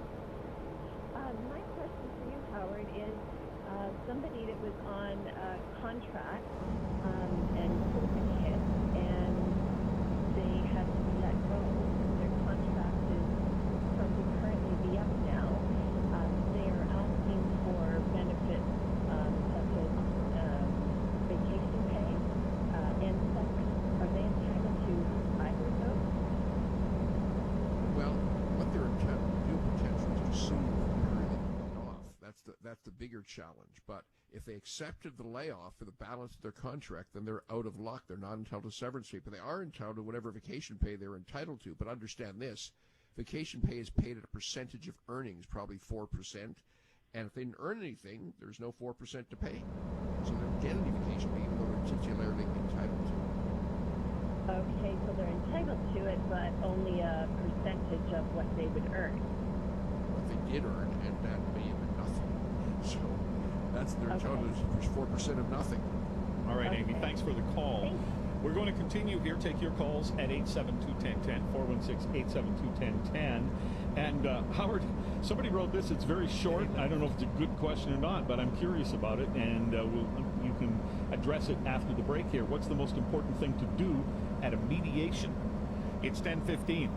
My question for you, Howard, is somebody that was on contract and COVID hit, and they had to be let go. Their contract is probably currently be up now. They are asking for benefits such as vacation pay and such. Are they entitled to either of those? Well, what they're entitled to do potentially is to sue for the period that they laid off. That's the bigger challenge. But if they accepted the layoff for the balance of their contract, then they're out of luck. They're not entitled to severance pay, but they are entitled to whatever vacation pay they're entitled to. But understand this, vacation pay is paid at a percentage of earnings, probably 4%. And if they didn't earn anything, there's no 4% to pay. So they don't get any vacation pay, even though they're titularly entitled to it. Okay, so they're entitled to it, but only a percentage of what they would earn. What they did earn, and that may have been nothing. So that's their total is 4% of nothing. All right, Amy, thanks for the call. We're going to continue here. Take your calls at 872-1010, 416-872-1010. And Howard, somebody wrote this. It's very short. I don't know if it's a good question or not, but I'm curious about it, and you can address it after the break here. What's the most important thing to do at a mediation? It's 10:15.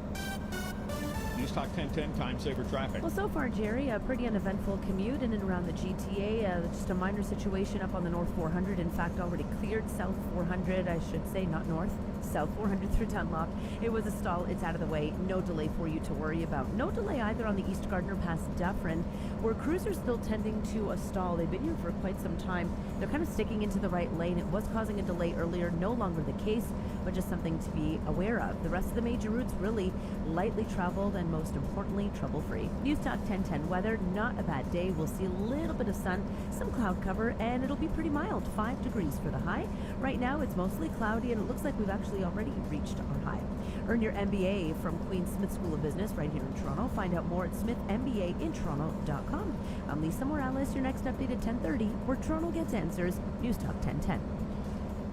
News Talk 1010, time saver traffic. Well, so far, Jerry, a pretty uneventful commute in and around the GTA. Just a minor situation up on the North 400. In fact, already cleared South 400, I should say, not North. South 400 through Dunlop. It was a stall. It's out of the way. No delay for you to worry about. No delay either on the East Gardner past Dufferin, where crews are still tending to a stall. They've been here for quite some time. They're kind of sticking into the right lane. It was causing a delay earlier. No longer the case, but just something to be aware of. The rest of the major routes really lightly traveled and most importantly, trouble-free. News Talk 1010 weather, not a bad day. We'll see a little bit of sun, some cloud cover, and it'll be pretty mild. 5 degrees for the high. Right now, it's mostly cloudy, and it looks like we've actually already reached our high. Earn your MBA from Queen Smith School of Business right here in Toronto. Find out more at smithmbaintoronto.com. I'm Lisa Morales. Your next update at 10:30, where Toronto gets answers. News Talk 1010.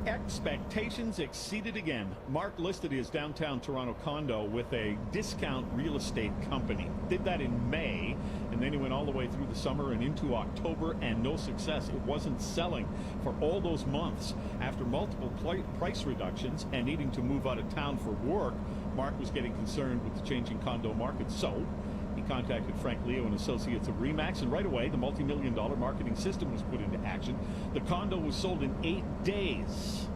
Expectations exceeded again. Mark listed his downtown Toronto condo with a discount real estate company. Did that in May, and then he went all the way through the summer and into October, and no success. It wasn't selling for all those months. After multiple price reductions and needing to move out of town for work, Mark was getting concerned with the changing condo market. So he contacted Frank Leo and Associates of RE/MAX, and right away the multi-million-dollar marketing system was put into action. The condo was sold in 8 days.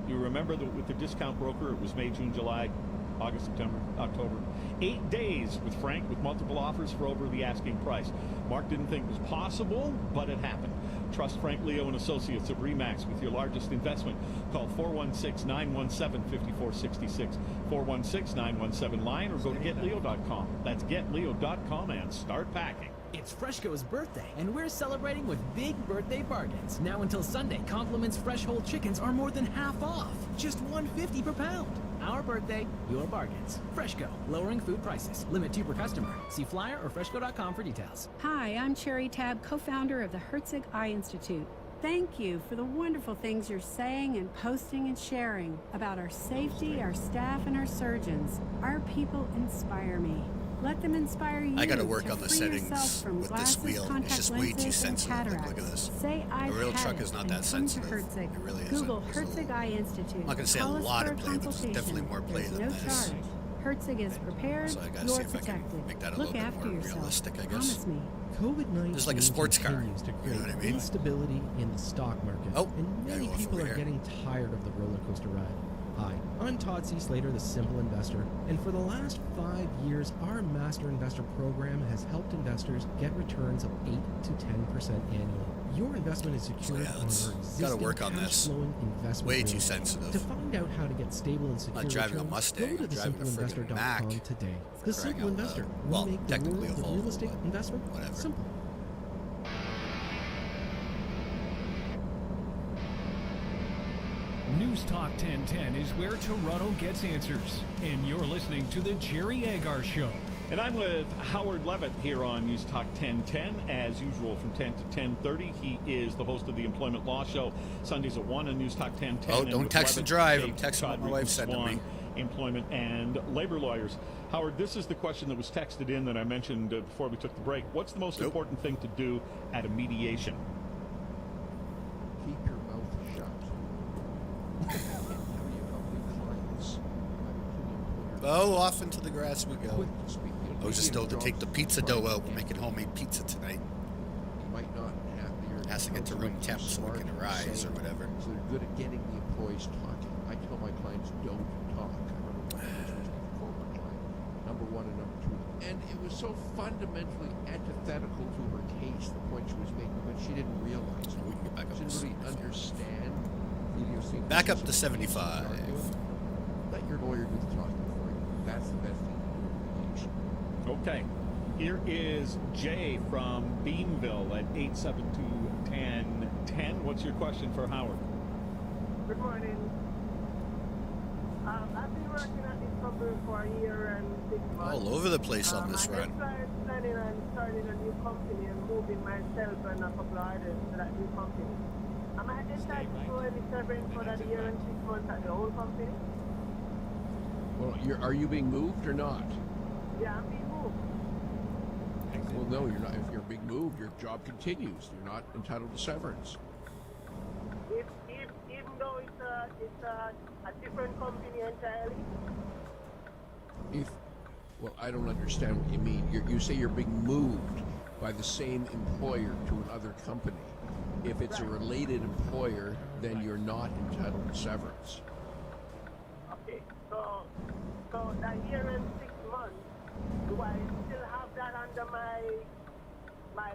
You remember that with the discount broker, it was May, June, July, August, September, October. 8 days with Frank, with multiple offers for over the asking price. Mark didn't think it was possible, but it happened. Trust Frank Leo and Associates of RE/MAX with your largest investment. Call 416-917-5466, 416-917-LINE, or go to getleo.com. That's getleo.com, and start packing. It's Freshco's birthday, and we're celebrating with big birthday bargains. Now until Sunday, Compliments fresh whole chickens are more than half off. Just $1.50 per pound. Our birthday, your bargains. Freshco, lowering food prices. Limit 2 per customer. See flyer or freshco.com for details. Hi, I'm Cherry Tab, co-founder of the Herzig Eye Institute. Thank you for the wonderful things you're saying and posting and sharing about our safety, our staff, and our surgeons. Our people inspire me. Let them inspire you. I got to work on the free settings yourself from with glasses, this wheel. It's contact just way too lenses, and sensitive. Like, cataracts. look at this. Say A real I've truck had is it not and that come to sensitive. Herzig. It really isn't. Google There's a Herzig Eye Institute. I'm not going to say a Call us lot for of a play, but there's consultation. definitely more play There's than no this. charge. Herzig is prepared. So I got to You're see if I can protected. make that a Look little bit after more yourself. realistic, I guess. Promise me. COVID-19 It's like a sports car. continues to You create know what I mean? instability in the stock market. Oh, and gotta many go people over are here. getting tired of the roller coaster ride. Hi, I'm Todd C. Slater, the Simple Investor, and for the last 5 years, our Master Investor program has helped investors get returns of 8 to 10% annually. Your investment is secured on our existing work on this. cash-flowing investment. Way too real estate. sensitive. To find out how to get stable and secure Not driving a returns, Mustang, go to I'm driving a friggin' thesimpleinvestor.com Mac. today. For The crying Simple out Investor. loud. We Well, make the technically world a of Volvo, real estate but investment whatever. simple. News Talk 1010 is where Toronto gets answers. And you're listening to The Jerry Agar Show. And I'm with Howard Levitt here on News Talk 1010, as usual from 10 to 10:30. He is the host of the Employment Law Show, Sundays at 1 on News Talk 1010. Oh, And don't with text and Levitt, drive. Jake I'm texting what my Godry wife from said to Swan me. Employment and labor lawyers. Howard, this is the question that was texted in that I mentioned before we took the break. What's the most important thing to do at a mediation? Keep your mouth shut. I can't tell you how many clients. Oh, off into the grass we go. I was just told to take the pizza dough out. We're making homemade pizza tonight. You might not have your has to get to room temp so we can rise or whatever. So they're good at getting the employees talking. I tell my clients, don't talk. I remember my former client, number one and number two. And it was so fundamentally antithetical to her case, the point she was making, but she didn't realize it. We can get back up. She didn't really understand idiosyncrasies. Back up to 75. Let your lawyer do the talking for you. That's the best thing to do in mediation. Okay. Here is Jay from Beanville at 872-1010. What's your question for Howard? Good morning. I've been working at this company for a year and 6 months. All over the place on this run. I started planning on starting a new company and moving myself and a couple of others to that new company. Am I entitled to any severance for that year and 6 months at the old company? Well, are you being moved or not? Yeah, I'm being moved. Well, no, you're not. If you're being moved, your job continues. You're not entitled to severance. Even though it's a different company entirely? Well, I don't understand what you mean. You say you're being moved by the same employer to another company. If it's a related employer, then you're not entitled to severance. Okay, so that year and 6 months, do I still have that under my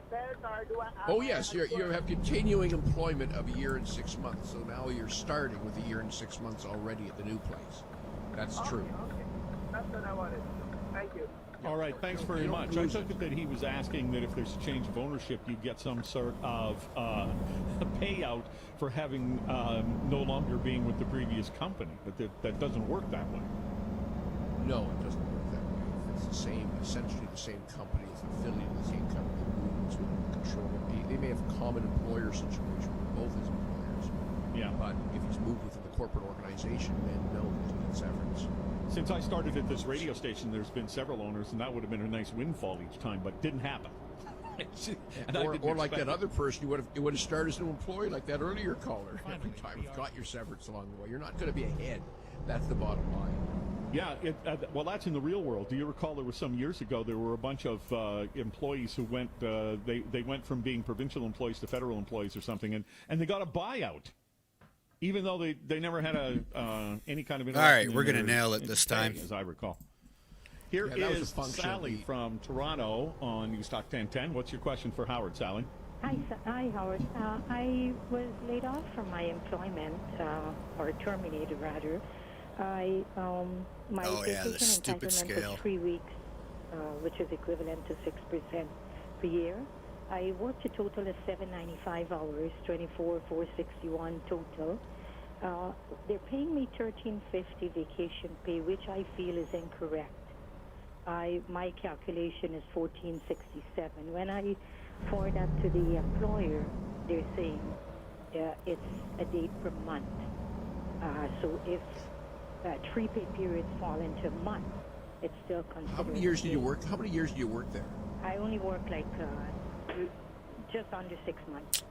belt, or do I? Oh yes, you have continuing employment of a year and 6 months. So now you're starting with a year and 6 months already at the new place. That's true. Okay, that's what I wanted to do. Thank you. All right, thanks very much. I took it that he was asking that if there's a change of ownership, you get some sort of a payout for having no longer being with the previous company, but that doesn't work that way. No, it doesn't work that way. If it's essentially the same company, it's an affiliate of the same company that moves with control. They may have a common employer situation with both his employers. Yeah. But if he's moved within the corporate organization, then no, he doesn't get severance. Since I started at this radio station, there's been several owners, and that would have been a nice windfall each time, but didn't happen. or like that other person, you would have started as an employee, like that earlier caller. Every time you've got your severance along the way, you're not going to be ahead. That's the bottom line. Yeah, well, that's in the real world. Do you recall there was some years ago there were a bunch of employees who went they went from being provincial employees to federal employees or something, and they got a buyout, even though they never had any kind of interaction. All right, we're going to nail it this time, as I recall. Here is Sally from Toronto on News Talk 1010. What's your question for Howard, Sally? Hi, Howard. I was laid off from my employment, or terminated rather. My vacation entitlement was 3 weeks, which is equivalent to 6% per year. I worked a total of 795 hours, 24,461 total. They're paying me $13.50 vacation pay, which I feel is incorrect. My calculation is $14.67. When I forward that to the employer, they're saying it's a day per month. So if 3 pay periods fall into a month, it's still considered. How many years did you work? How many years did you work there? I only worked like just under 6 months.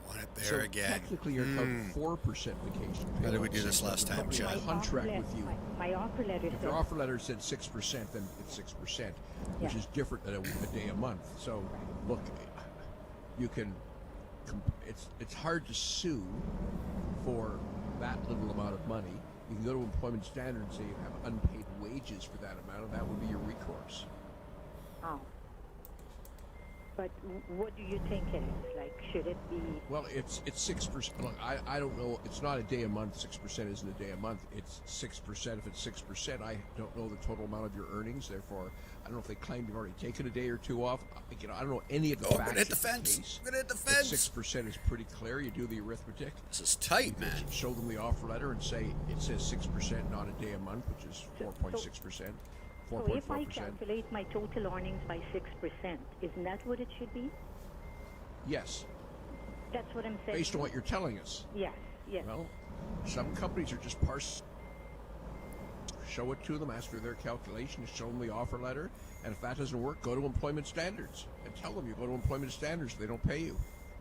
Want it there again. Technically, you're counting 4% vacation. How did we do this last time, Chad? Contract with you. My offer letter if your offer letter said 6%, then it's 6%, which is different than a day a month. So, look, you can. It's hard to sue for that little amount of money. You can go to Employment Standards and say you have unpaid wages for that amount, and that would be your recourse. Oh. But what do you think it is? Like, should it be? Well, it's 6%. Look, I don't know. It's not a day a month. 6% isn't a day a month. It's 6%. If it's 6%, I don't know the total amount of your earnings. Therefore, I don't know if they claim you've already taken a day or two off. I don't know any of the facts. I'm gonna hit the fence. I'm gonna hit the fence. 6% is pretty clear. You do the arithmetic. This is tight, man. Show them the offer letter and say it says 6%, not a day a month, which is 4.6%. So if I calculate my total earnings by 6%, isn't that what it should be? Yes. That's what I'm saying. Based on what you're telling us. Yes, yes. Well, some companies are just show it to them, ask for their calculations, show them the offer letter, and if that doesn't work, go to Employment Standards and tell them you go to Employment Standards, they don't pay you.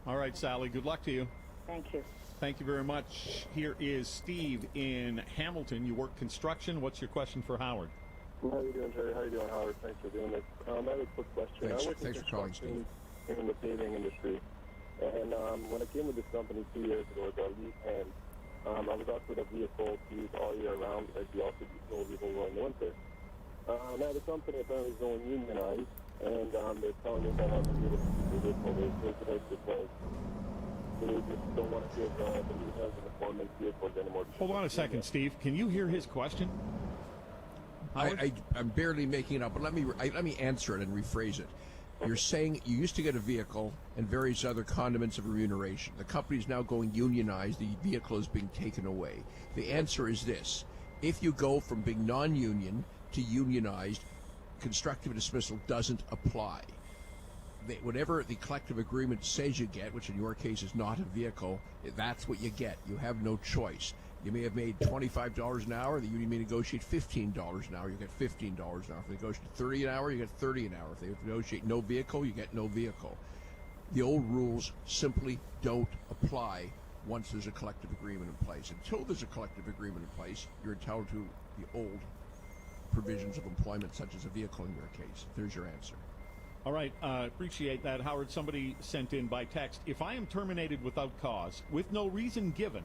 All right, Sally, good luck to you. Thank you. Thank you very much. Here is Steve in Hamilton. You work construction. What's your question for Howard? How are you doing, Jerry? How are you doing, Howard? Thanks for doing this. I have a quick question. Thanks for calling, Steve. In the paving industry. And when I came with this company 2 years ago as a lead hand, I was offered a vehicle to use all year round because we also do snow removal in the winter. Now the company apparently is going unionized, and they're telling me that I'm going to be able to use the vehicle. They because they just don't want to give the lead hands and the foreman vehicles anymore. Hold on a second, Steve. Can you hear his question? I'm barely making it up, but let me answer it and rephrase it. You're saying you used to get a vehicle and various other condiments of remuneration. The company is now going unionized. The vehicle is being taken away. The answer is this. If you go from being non-union to unionized, constructive dismissal doesn't apply. Whatever the collective agreement says you get, which in your case is not a vehicle, that's what you get. You have no choice. You may have made $25 an hour. The union may negotiate $15 an hour. You get $15 an hour. If they negotiate $30 an hour, you get $30 an hour. If they negotiate no vehicle, you get no vehicle. The old rules simply don't apply once there's a collective agreement in place. Until there's a collective agreement in place, you're entitled to the old provisions of employment, such as a vehicle in your case. There's your answer. All right, appreciate that, Howard. Somebody sent in by text, if I am terminated without cause, with no reason given,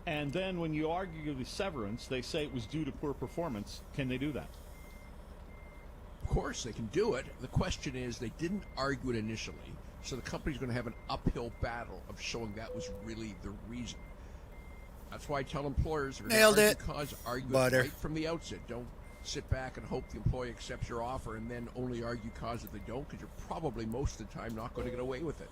and then when you argue the severance, they say it was due to poor performance, can they do that? Of course, they can do it. The question is, they didn't argue it initially, so the company's going to have an uphill battle of showing that was really the reason. That's why I tell employers, nailed it. Argue it right from the outset. Don't sit back and hope the employee accepts your offer and then only argue cause if they don't, because you're probably most of the time not going to get away with it.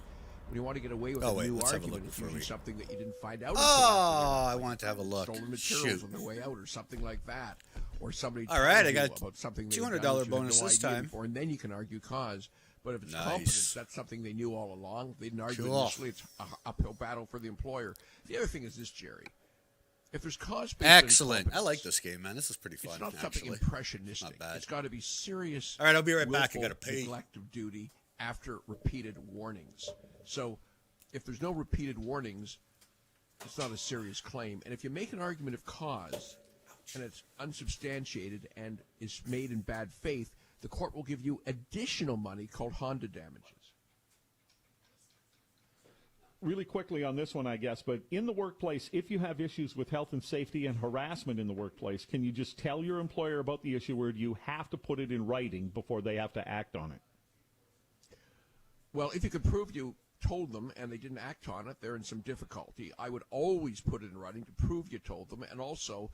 When you want to get away with a new argument, it's usually something that you didn't find out. Oh, I want to have a look. Stolen materials on their way out, or something like that, or somebody. All right, I got about something $200 bonus this time. Before, and then you can argue cause. But if it's competence, that's something they knew all along. They didn't argue initially. It's an uphill battle for the employer. The other thing is this, Jerry. If there's cause, excellent. I like this game, man. This is pretty fun. It's not something impressionistic. Not bad. It's got to be serious. All right, I'll be right back. I got to pay. Neglect of duty after repeated warnings. So, if there's no repeated warnings, it's not a serious claim. And if you make an argument of cause, and it's unsubstantiated and is made in bad faith, the court will give you additional money called Honda damages. Really quickly on this one, I guess, but in the workplace, if you have issues with health and safety and harassment in the workplace, can you just tell your employer about the issue, or do you have to put it in writing before they have to act on it? Well, if you can prove you told them and they didn't act on it, they're in some difficulty. I would always put it in writing to prove you told them, and also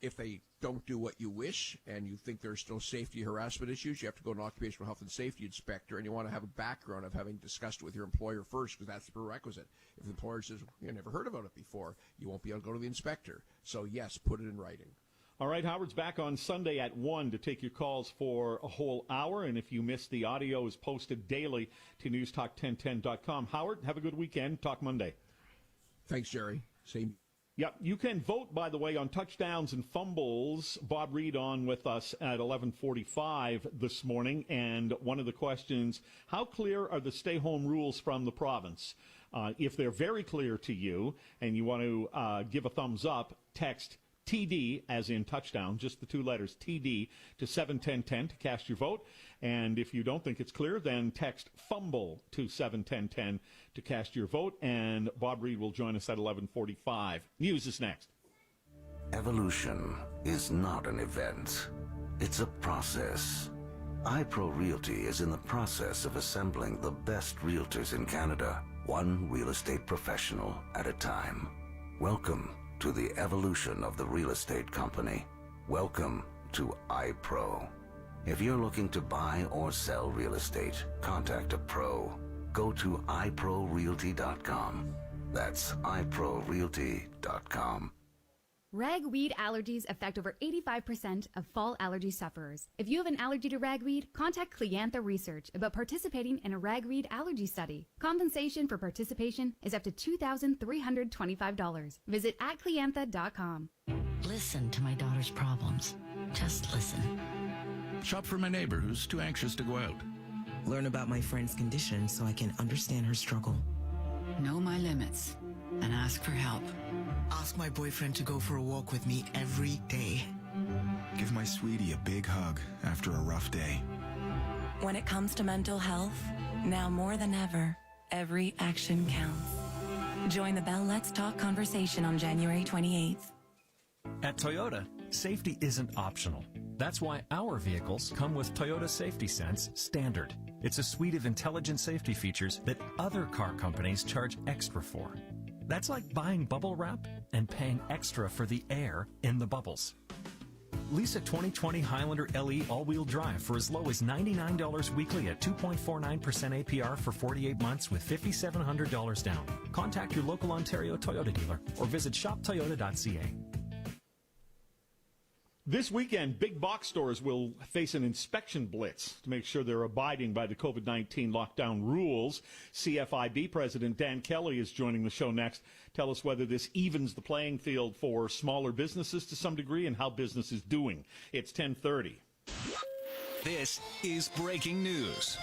if they don't do what you wish and you think there's still safety harassment issues, you have to go to an occupational health and safety inspector, and you want to have a background of having discussed it with your employer first, because that's the prerequisite. If the employer says, you never heard about it before, you won't be able to go to the inspector. So, yes, put it in writing. All right, Howard's back on Sunday at 1 to take your calls for a whole hour, and if you missed, the audio is posted daily to newstalk1010.com. Howard, have a good weekend. Talk Monday. Thanks, Jerry. Same. Yep, you can vote, by the way, on touchdowns and fumbles. Bob Reed on with us at 11:45 this morning, and one of the questions, how clear are the stay-home rules from the province? If they're very clear to you and you want to give a thumbs up, text TD, as in touchdown, just the two letters, TD, to 71010 to cast your vote. And if you don't think it's clear, then text FUMBLE to 71010 to cast your vote. And Bob Reed will join us at 11:45. News is next. Evolution is not an event. It's a process. iPro Realty is in the process of assembling the best realtors in Canada, one real estate professional at a time. Welcome to the evolution of the real estate company. Welcome to iPro. If you're looking to buy or sell real estate, contact a pro. Go to iProRealty.com. That's iProRealty.com. Ragweed allergies affect over 85% of fall allergy sufferers. If you have an allergy to ragweed, contact Cliantha Research about participating in a ragweed allergy study. Compensation for participation is up to $2,325. Visit @cliantha.com. listen to my daughter's problems. Just listen. Shop for my neighbor who's too anxious to go out. Learn about my friend's condition so I can understand her struggle. Know my limits and ask for help. Ask my boyfriend to go for a walk with me every day. Give my sweetie a big hug after a rough day. When it comes to mental health, now more than ever, every action counts. Join the Bell Let's Talk conversation on January 28th. At Toyota, safety isn't optional. That's why our vehicles come with Toyota Safety Sense Standard. It's a suite of intelligent safety features that other car companies charge extra for. That's like buying bubble wrap and paying extra for the air in the bubbles. Lease a 2020 Highlander LE all-wheel drive for as low as $99 weekly at 2.49% APR for 48 months with $5,700 down. Contact your local Ontario Toyota dealer or visit shoptoyota.ca. This weekend, big box stores will face an inspection blitz to make sure they're abiding by the COVID-19 lockdown rules. CFIB President Dan Kelly is joining the show next. Tell us whether this evens the playing field for smaller businesses to some degree and how business is doing. It's 10:30. This is breaking news.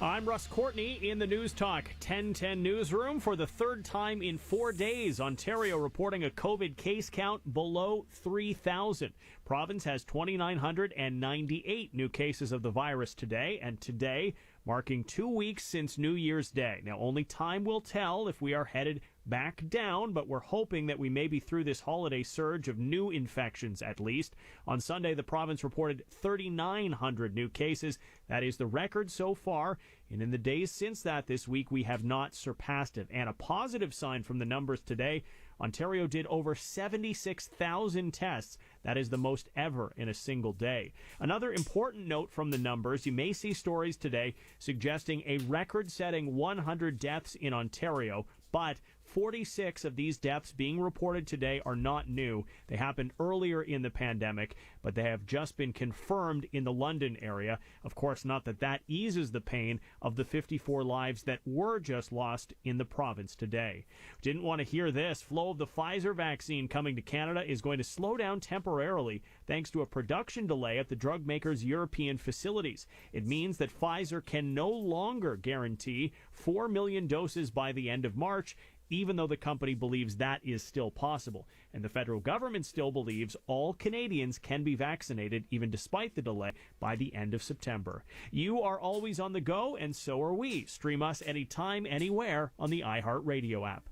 I'm Russ Courtney in the News Talk 1010 newsroom. For the third time in 4 days, Ontario reporting a COVID case count below 3,000. Province has 2,998 new cases of the virus today, and today marking 2 weeks since New Year's Day. Now, only time will tell if we are headed back down, but we're hoping that we may be through this holiday surge of new infections at least. On Sunday, the province reported 3,900 new cases. That is the record so far, and in the days since that this week, we have not surpassed it. And a positive sign from the numbers today, Ontario did over 76,000 tests. That is the most ever in a single day. Another important note from the numbers, you may see stories today suggesting a record-setting 100 deaths in Ontario, but 46 of these deaths being reported today are not new. They happened earlier in the pandemic, but they have just been confirmed in the London area. Of course, not that that eases the pain of the 54 lives that were just lost in the province today. Didn't want to hear this. Flow of the Pfizer vaccine coming to Canada is going to slow down temporarily thanks to a production delay at the drug maker's European facilities. It means that Pfizer can no longer guarantee 4 million doses by the end of March, even though the company believes that is still possible. And the federal government still believes all Canadians can be vaccinated, even despite the delay, by the end of September. You are always on the go, and so are we. Stream us anytime, anywhere on the iHeartRadio app.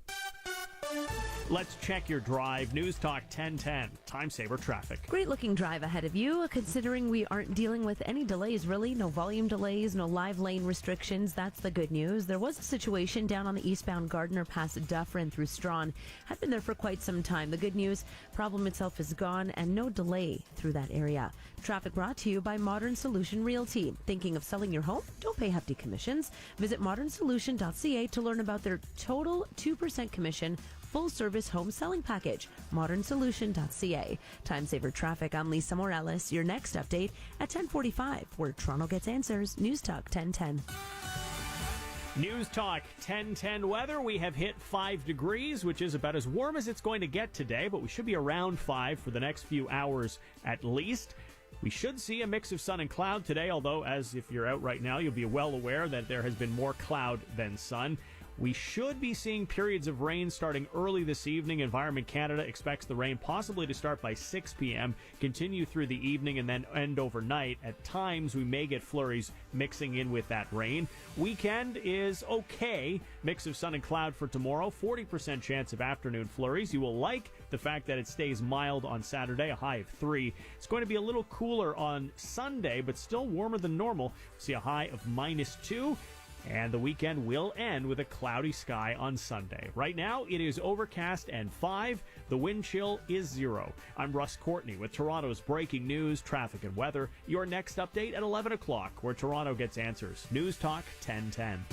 Let's check your drive. News Talk 1010. Time saver traffic. Great looking drive ahead of you, considering we aren't dealing with any delays, really. No volume delays, no live lane restrictions. That's the good news. There was a situation down on the eastbound Gardner past Dufferin through Strawn. Had been there for quite some time. The good news, problem itself is gone and no delay through that area. Traffic brought to you by Modern Solution Realty. Thinking of selling your home? Don't pay hefty commissions. Visit modernsolution.ca to learn about their total 2% commission full-service home selling package. Modernsolution.ca. Time saver traffic. I'm Lisa Morales. Your next update at 10:45, where Toronto gets answers. News Talk 1010. News Talk 1010 weather. We have hit 5 degrees, which is about as warm as it's going to get today, but we should be around 5 for the next few hours at least. We should see a mix of sun and cloud today, although, as if you're out right now, you'll be well aware that there has been more cloud than sun. We should be seeing periods of rain starting early this evening. Environment Canada expects the rain possibly to start by 6 p.m., continue through the evening, and then end overnight. At times, we may get flurries mixing in with that rain. Weekend is okay. Mix of sun and cloud for tomorrow. 40% chance of afternoon flurries. You will like the fact that it stays mild on Saturday, a high of 3. It's going to be a little cooler on Sunday, but still warmer than normal. We'll see a high of -2. And the weekend will end with a cloudy sky on Sunday. Right now, it is overcast and 5. The wind chill is 0. I'm Russ Courtney with Toronto's breaking news, traffic, and weather. Your next update at 11 o'clock, where Toronto gets answers. News Talk 1010.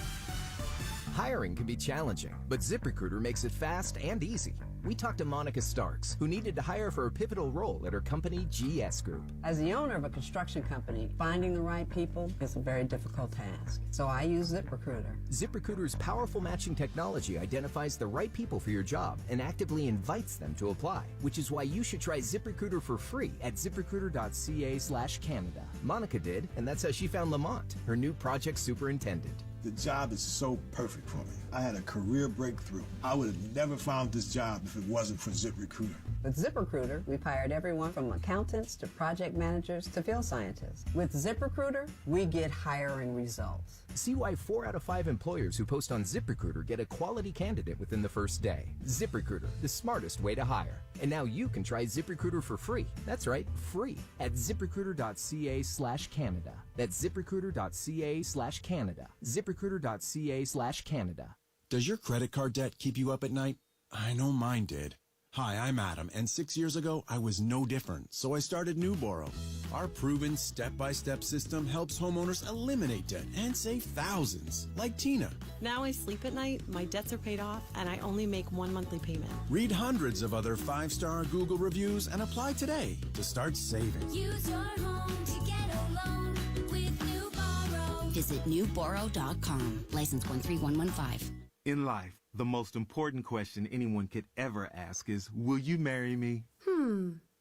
Hiring can be challenging, but ZipRecruiter makes it fast and easy. we talked to Monica Starks, who needed to hire for a pivotal role at her company, GS Group. As the owner of a construction company, finding the right people is a very difficult task. So I use ZipRecruiter. ZipRecruiter's powerful matching technology identifies the right people for your job and actively invites them to apply, which is why you should try ZipRecruiter for free at ziprecruiter.ca/Canada. Monica did, and that's how she found Lamont, her new project superintendent. The job is so perfect for me. I had a career breakthrough. I would have never found this job if it wasn't for ZipRecruiter. With ZipRecruiter, we've hired everyone from accountants to project managers to field scientists. With ZipRecruiter, we get hiring results. See why 4 out of 5 employers who post on ZipRecruiter get a quality candidate within the first day. ZipRecruiter, the smartest way to hire. And now you can try ZipRecruiter for free. That's right, free at ziprecruiter.ca/Canada. That's ziprecruiter.ca/Canada. ziprecruiter.ca/Canada. Does your credit card debt keep you up at night? I know mine did. Hi, I'm Adam, and 6 years ago, I was no different, so I started Newboro. Our proven step-by-step system helps homeowners eliminate debt and save thousands, like Tina. Now I sleep at night, my debts are paid off, and I only make one monthly payment. Read hundreds of other 5-star Google reviews and apply today to start saving. Use your home to get a loan with Newboro. Visit newboro.com. License 13115. In life, the most important question anyone could ever ask is, will you marry me?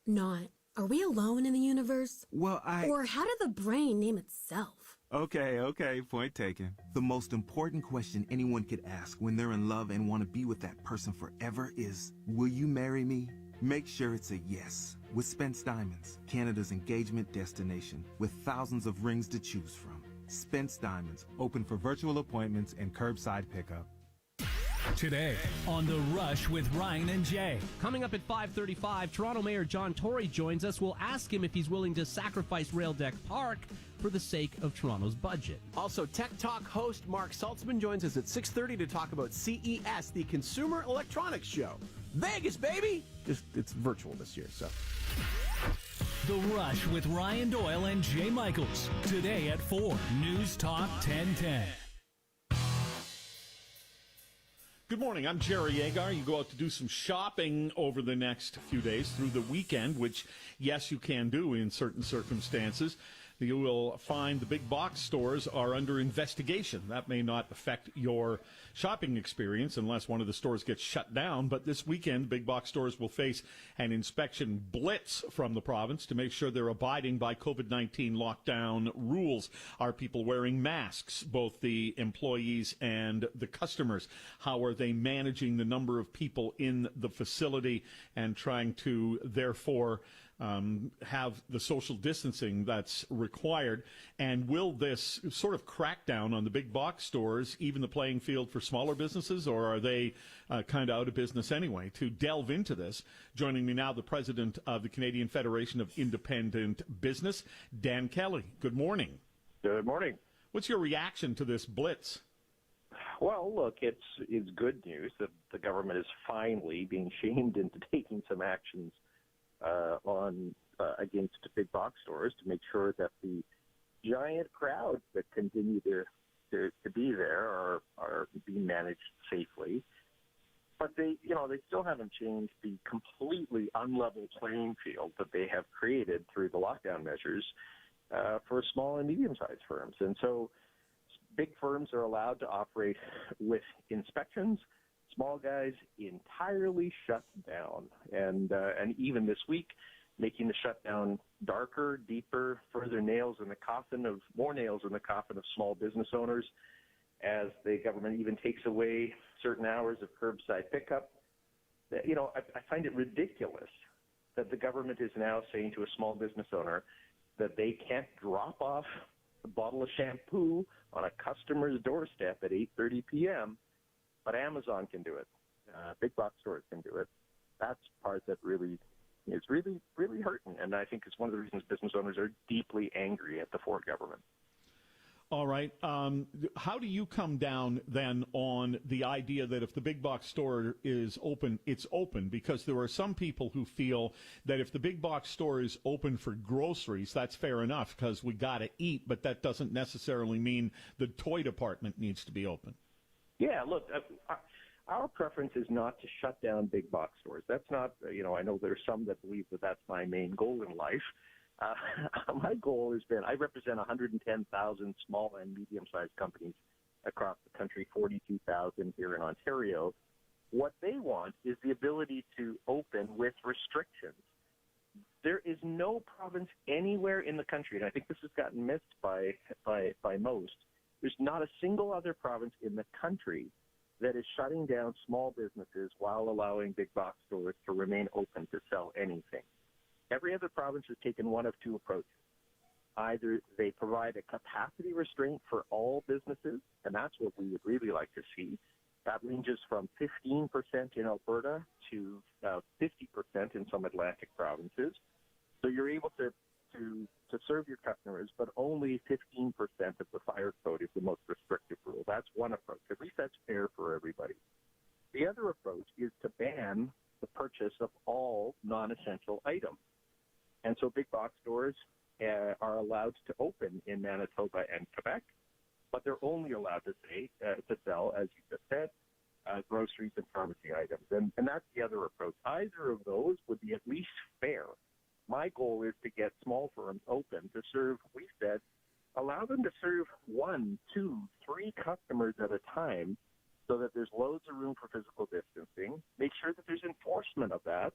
Not. Are we alone in the universe? Well, Or how did the brain name itself? Okay, point taken. The most important question anyone could ask when they're in love and want to be with that person forever is, will you marry me? Make sure it's a yes. With Spence Diamonds, Canada's engagement destination, with thousands of rings to choose from. Spence Diamonds, open for virtual appointments and curbside pickup. Today on The Rush with Ryan and Jay. Coming up at 5:35, Toronto Mayor John Tory joins us. We'll ask him if he's willing to sacrifice Rail Deck Park for the sake of Toronto's budget. Also, Tech Talk host Mark Saltzman joins us at 6:30 to talk about CES, the Consumer Electronics Show. Vegas, baby! It's virtual this year, so... The Rush with Ryan Doyle and Jay Michaels. Today at 4, News Talk 1010. Good morning. I'm Jerry Agar. You go out to do some shopping over the next few days through the weekend, which, yes, you can do in certain circumstances. You will find the big box stores are under investigation. That may not affect your shopping experience unless one of the stores gets shut down. But this weekend, big box stores will face an inspection blitz from the province to make sure they're abiding by COVID-19 lockdown rules. Are people wearing masks, both the employees and the customers? How are they managing the number of people in the facility and trying to, therefore, have the social distancing that's required? And will this sort of crackdown on the big box stores even the playing field for smaller businesses, or are they kind of out of business anyway? To delve into this, joining me now, the president of the Canadian Federation of Independent Business, Dan Kelly. Good morning. Good morning. What's your reaction to this blitz? Well, look, it's good news that the government is finally being shamed into taking some actions against big box stores to make sure that the giant crowds that continue to be there are being managed safely. But they still haven't changed the completely unlevel playing field that they have created through the lockdown measures for small and medium-sized firms. And so big firms are allowed to operate with inspections. Small guys entirely shut down, and even this week, making the shutdown darker, deeper, more nails in the coffin of small business owners, as the government even takes away certain hours of curbside pickup. I find it ridiculous that the government is now saying to a small business owner that they can't drop off a bottle of shampoo on a customer's doorstep at 8:30 p.m., but Amazon can do it. Big box stores can do it. That's the part that really is really hurting, and I think it's one of the reasons business owners are deeply angry at the Ford government. All right. How do you come down then on the idea that if the big box store is open, it's open? Because there are some people who feel that if the big box store is open for groceries, that's fair enough because we got to eat, but that doesn't necessarily mean the toy department needs to be open. Yeah, look, Our preference is not to shut down big box stores. That's not, I know there's some that believe that that's my main goal in life. My goal has been, I represent 110,000 small and medium-sized companies across the country, 42,000 here in Ontario. What they want is the ability to open with restrictions. There is no province anywhere in the country, and I think this has gotten missed by most. There's not a single other province in the country that is shutting down small businesses while allowing big box stores to remain open to sell anything. Every other province has taken one of two approaches. Either they provide a capacity restraint for all businesses, and that's what we would really like to see. That ranges from 15% in Alberta to 50% in some Atlantic provinces. So you're able to serve your customers, but only 15% of the fire code is the most restrictive rule. That's one approach. At least that's fair for everybody. The other approach is to ban the purchase of all non-essential items. And so big box stores are allowed to open in Manitoba and Quebec, but they're only allowed to sell, as you just said, groceries and pharmacy items. And that's the other approach. Either of those would be at least fair. My goal is to get small firms open to serve, we said, allow them to serve 1, 2, 3 customers at a time so that there's loads of room for physical distancing. Make sure that there's enforcement of that,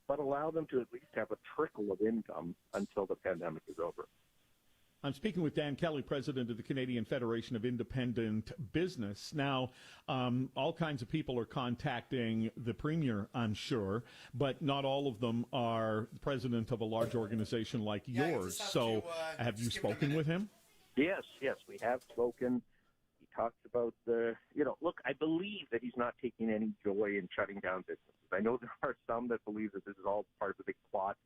but allow them to at least have a trickle of income until the pandemic is over. I'm speaking with Dan Kelly, president of the Canadian Federation of Independent Business. Now, all kinds of people are contacting the premier, I'm sure, but not all of them are president of a large organization like yours. So have you spoken with him? Yes, we have spoken. He talks about look, I believe that he's not taking any joy in shutting down businesses. I know there are some that believe that this is all part of a big plot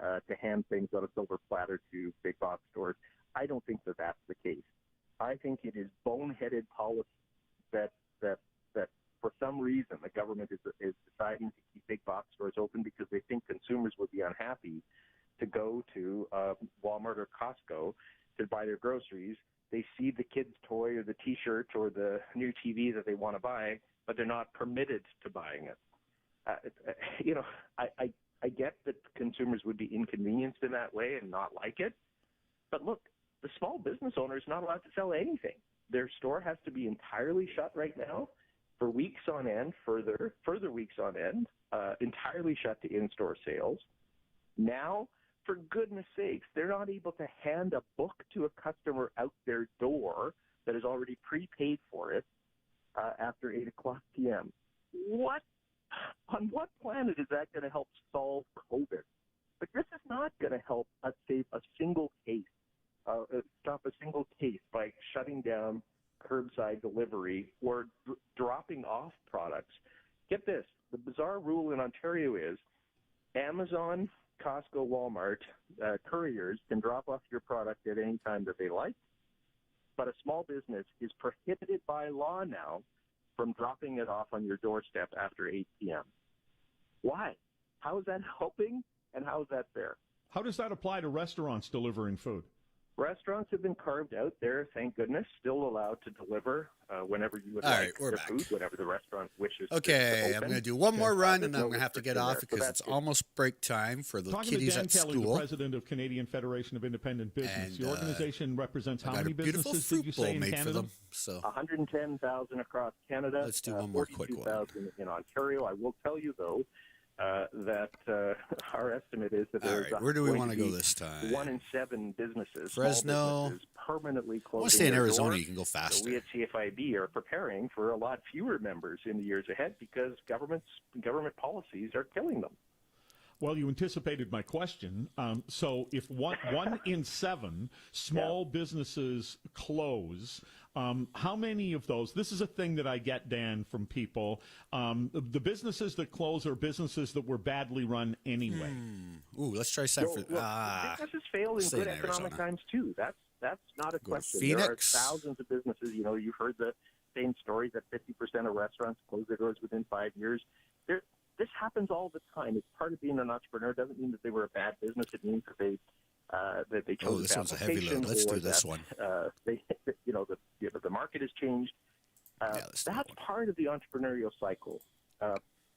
to hand things on a silver platter to big box stores. I don't think that that's the case. I think it is boneheaded policy that for some reason the government is deciding to keep big box stores open because they think consumers would be unhappy to go to Walmart or Costco to buy their groceries. They see the kid's toy or the T-shirt or the new TV that they want to buy, but they're not permitted to buying it. I get that consumers would be inconvenienced in that way and not like it. But look, the small business owner is not allowed to sell anything. Their store has to be entirely shut right now for weeks on end, further weeks on end, entirely shut to in-store sales. Now, for goodness sakes, they're not able to hand a book to a customer out their door that is already prepaid for it after 8 o'clock p.m. What? On what planet is that going to help solve COVID? But this is not going to help us save a single case, stop a single case by shutting down curbside delivery or dropping off products. Get this, the bizarre rule in Ontario is Amazon, Costco, Walmart, couriers can drop off your product at any time that they like, but a small business is prohibited by law now from dropping it off on your doorstep after 8 p.m. Why? How is that helping, and how is that fair? How does that apply to restaurants delivering food? Restaurants have been carved out. They're, thank goodness, still allowed to deliver whenever you would All like right, we're their back. food, whatever the restaurant wishes Okay, to I'm open. going to do one more run, There's and then no I'm going to have to get restriction off there, so because that's it's good. almost break time for the Talking kiddies to Dan at Kelly, school. the president of Canadian Federation of Independent Business. And, Your organization represents how I got many a beautiful businesses fruit did you bowl say in made Canada? for them. So 110,000 across Canada. Let's do one more quick one. 42,000 in Ontario. I will tell you, though, that our estimate is that All there's right, where do we going want to to go be this time? 1 in 7 businesses, Fresno. small businesses, permanently closing I want to stay in their Arizona. doors. You can go So faster. we at CFIB are preparing for a lot fewer members in the years ahead because government policies are killing them. Well, you anticipated my question. So if one in 7 small businesses close, how many of those, this is a thing that I get, Dan, from people, the businesses that close are businesses that were badly run anyway. Ooh, let's try some. Look, businesses fail in stay good in economic Arizona. times, too. That's not a Go to question. Phoenix. There are thousands of businesses. You know, you've heard the same story that 50% of restaurants close their doors within 5 years. This happens all the time. It's part of being an entrepreneur. It doesn't mean that they were a bad business. It means that they chose Oh, this one's a heavy application load. Let's or do this that, one. the market has changed. That's part of the entrepreneurial cycle.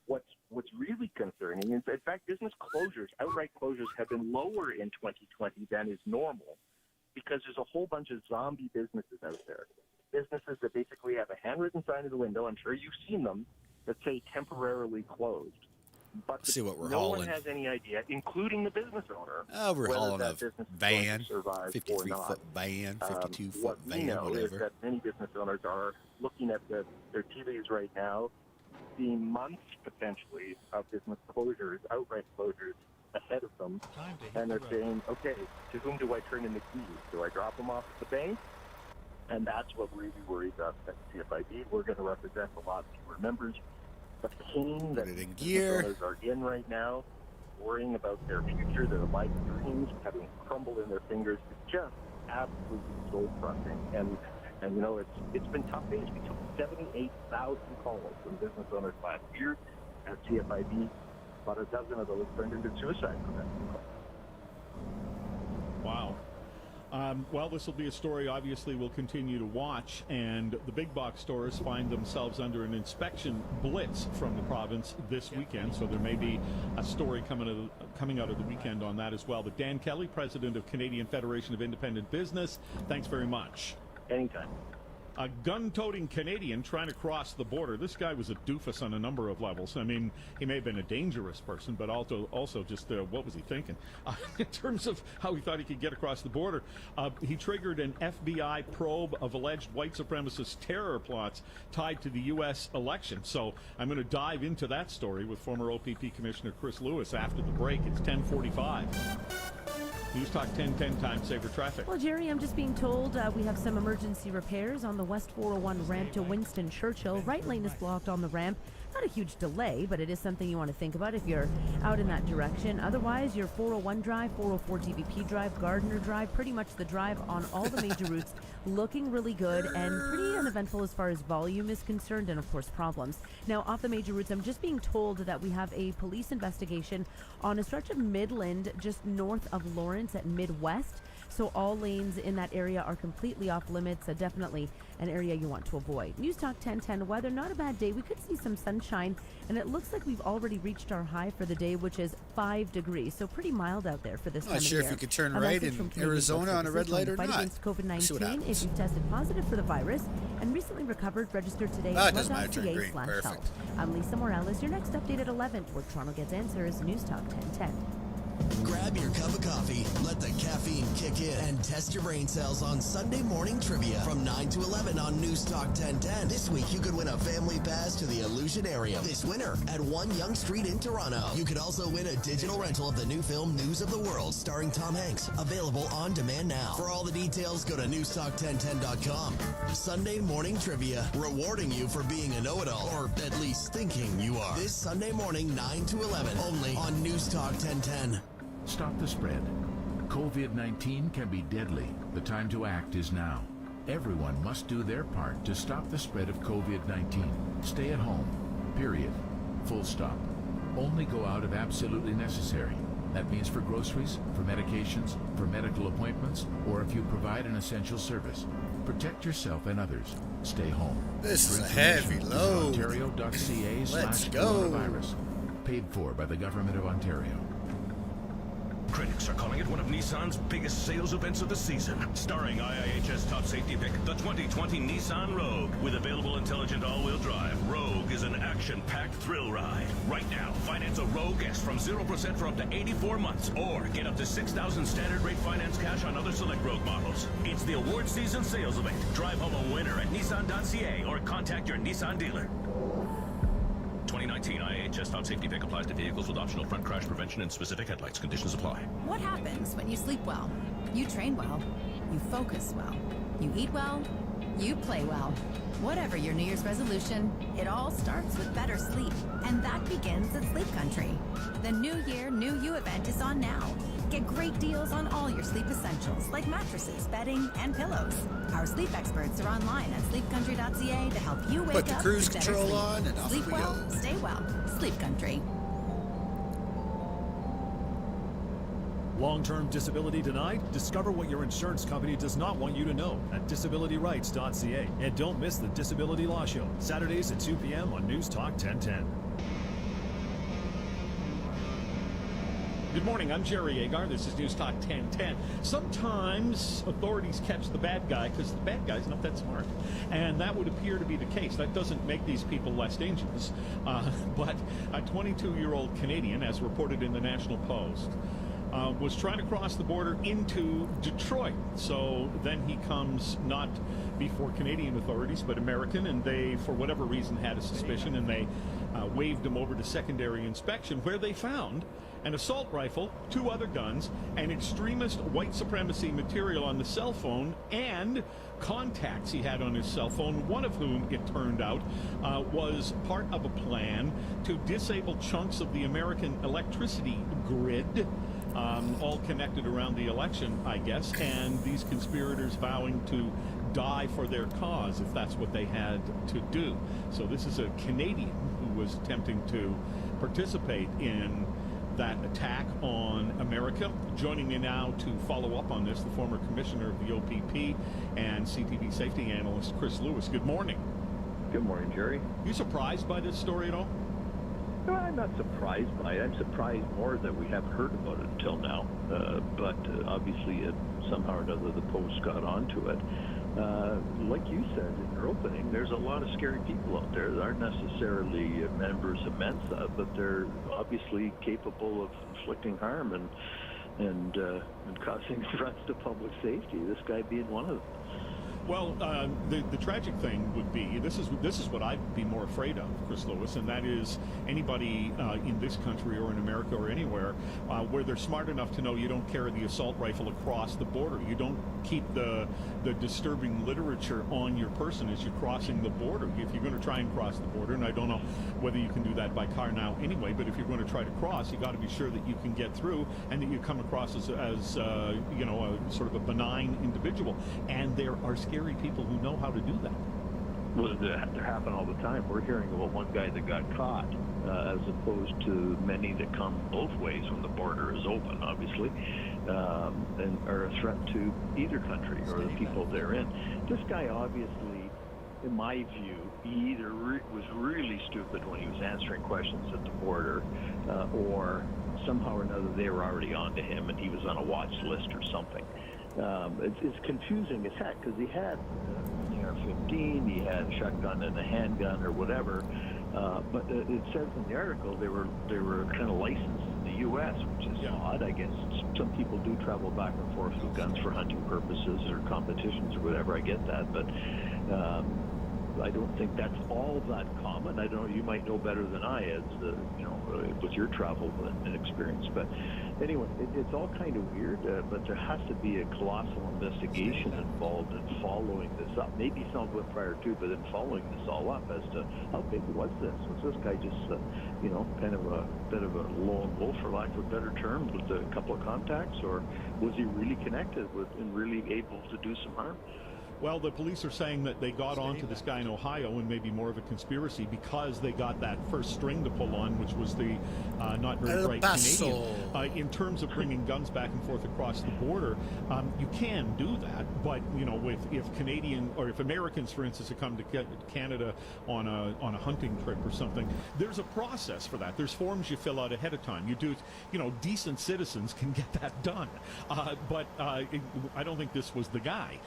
What's really concerning is, in fact, business closures, outright closures, have been lower in 2020 than is normal because there's a whole bunch of zombie businesses out there. Businesses that basically have a handwritten sign in the window, I'm sure you've seen them, that say temporarily closed. But See what we're no hauling. one has any idea, including the business owner, We're whether hauling that a business is van, going to survive or 53-foot not. van, 52-foot What we van, know is whatever. that many business owners are looking at their tea leaves right now, seeing months potentially of business closures, outright closures ahead of them, and they're saying, okay, to whom do I turn in the keys? Do I drop them off at the bank? And that's what really worries us at CFIB. We're going to represent a lot fewer members. The pain that business owners are in right now, worrying about their future, their life dreams, having crumble in their fingers, is just absolutely soul-crushing. And you know, it's been tough days. We took 78,000 calls from business owners last year at CFIB. About a dozen of those turned into suicide prevention calls. Wow. Well, this will be a story obviously we'll continue to watch, and the big box stores find themselves under an inspection blitz from the province this weekend, so there may be a story coming out of the weekend on that as well. But Dan Kelly, president of Canadian Federation of Independent Business, thanks very much. Anytime. A gun-toting Canadian trying to cross the border. This guy was a doofus on a number of levels. I mean, he may have been a dangerous person, but also just what was he thinking? In terms of how he thought he could get across the border, he triggered an FBI probe of alleged white supremacist terror plots tied to the U.S. election. So I'm going to dive into that story with former OPP Commissioner Chris Lewis after the break. It's 10:45. News Talk 1010, time saver traffic. Well, Jerry, I'm just being told we have some emergency repairs on the West 401 ramp to Winston Churchill. Right lane is blocked on the ramp. Not a huge delay, but it is something you want to think about if you're out in that direction. Otherwise, your 401 Drive, 404 TVP Drive, Gardner Drive, pretty much the drive on all the major routes looking really good and pretty uneventful as far as volume is concerned and, of course, problems. Now, off the major routes, I'm just being told that we have a police investigation on a stretch of Midland just north of Lawrence at Midwest. So all lanes in that area are completely off limits. Definitely an area you want to avoid. News Talk 1010 weather, not a bad day. We could see some sunshine, and it looks like we've already reached our high for the day, which is 5 degrees. So pretty mild out there for this time Not of sure year. if you could turn A right message in from Canadian Arizona Health on a red Services light or fight not. against See what COVID-19 happens. if you've tested positive for the virus and recently recovered. Register today Ah, at it doesn't matter, turn green. blood.ca/health. Perfect. I'm Lisa Morales. Your next update at 11, where Toronto gets answers. News Talk 1010. Grab your cup of coffee, let the caffeine kick in, and test your brain cells on Sunday morning trivia from 9 to 11 on News Talk 1010. This week, you could win a family pass to the Illusionarium this winter at 1 Yonge Street in Toronto. You could also win a digital rental of the new film News of the World starring Tom Hanks, available on demand now. For all the details, go to newstalk1010.com. Sunday morning trivia, rewarding you for being a know-it-all, or at least thinking you are. This Sunday morning, 9 to 11, only on News Talk 1010. Stop the spread. COVID-19 can be deadly. The time to act is now. Everyone must do their part to stop the spread of COVID-19. Stay at home. Period. Full stop. Only go out if absolutely necessary. That means for groceries, for medications, for medical appointments, or if you provide an essential service. Protect yourself and others. Stay home. This is For a heavy information, load. visit Ontario.ca/coronavirus. Let's go. Paid for by the Government of Ontario. Critics are calling it one of Nissan's biggest sales events of the season. Starring IIHS top safety pick, the 2020 Nissan Rogue. With available intelligent all-wheel drive, Rogue is an action-packed thrill ride. Right now, finance a Rogue S from 0% for up to 84 months. Or get up to $6,000 standard rate finance cash on other select Rogue models. It's the award season sales event. Drive home a winner at Nissan.ca or contact your Nissan dealer. 2019 IIHS top safety pick applies to vehicles with optional front crash prevention and specific headlights. Conditions apply. What happens when you sleep well? You train well. You focus well. You eat well. You play well. Whatever your New Year's resolution, it all starts with better sleep. And that begins at Sleep Country. The New Year, New You event is on now. Get great deals on all your sleep essentials like mattresses, bedding, and pillows. Our sleep experts are online at sleepcountry.ca to help you wake Put the up cruise to better control sleep. on and off Sleep we well, go. stay well. Sleep Country. Long-term disability denied? Discover what your insurance company does not want you to know at disabilityrights.ca. And don't miss the Disability Law Show, Saturdays at 2 p.m. on News Talk 1010. Good morning, I'm Jerry Agar. This is News Talk 1010. Sometimes authorities catch the bad guy because the bad guy's not that smart. And that would appear to be the case. That doesn't make these people less dangerous. But a 22-year-old Canadian, as reported in the National Post, was trying to cross the border into Detroit. So then he comes not before Canadian authorities, but American, and they, for whatever reason, had a suspicion, and they waved him over to secondary inspection, where they found an assault rifle, 2 other guns, an extremist white supremacy material on the cell phone, and contacts he had on his cell phone, one of whom, it turned out, was part of a plan to disable chunks of the American electricity grid, all connected around the election, I guess, and these conspirators vowing to die for their cause if that's what they had to do. So this is a Canadian who was attempting to participate in that attack on America. Joining me now to follow up on this, the former commissioner of the OPP and CTV safety analyst, Chris Lewis. Good morning. Good morning, Jerry. You surprised by this story at all? No, I'm not surprised by it. I'm surprised more that we haven't heard about it until now. But obviously, somehow or another, the Post got onto it. Like you said in your opening, there's a lot of scary people out there that aren't necessarily members of Mensa, but they're obviously capable of inflicting harm and causing threats to public safety. This guy being one of them. Well, the tragic thing would be, this is what I'd be more afraid of, Chris Lewis, and that is anybody in this country or in America or anywhere where they're smart enough to know you don't carry the assault rifle across the border. You don't keep the disturbing literature on your person as you're crossing the border. If you're going to try and cross the border, and I don't know whether you can do that by car now anyway, but if you're going to try to cross, you got to be sure that you can get through and that you come across as you know, a sort of a benign individual. And there are scary people who know how to do that. Well, they happen all the time. We're hearing about one guy that got caught, as opposed to many that come both ways when the border is open, obviously, and are a threat to either country or the people therein. This guy, obviously, in my view, he either was really stupid when he was answering questions at the border, or somehow or another they were already on to him and he was on a watch list or something. It's confusing as heck because he had an AR-15, he had a shotgun and a handgun or whatever, but it says in the article they were kind of licensed in the U.S., which is odd. I guess some people do travel back and forth with guns for hunting purposes or competitions or whatever. I get that, but I don't think that's all that common. I don't know, you might know better than I, as you know, with your travel and experience. But anyway, it's all kind of weird. But there has to be a colossal investigation involved in following this up. Maybe some of it prior to, but then following this all up as to how big was this? Was this guy just, you know, kind of a bit of a lone wolf, for lack of a better term, with a couple of contacts, or was he really connected with and really able to do some harm? Well, the police are saying that they got onto this guy in Ohio and maybe more of a conspiracy because they got that first string to pull on, which was the not very bright Canadian. In terms of bringing guns back and forth across the border, you can do that, but you know, if Canadian or if Americans, for instance, have come to Canada on a hunting trip or something, there's a process for that. There's forms you fill out ahead of time. You do, you know, decent citizens can get that done, but I don't think this was the guy.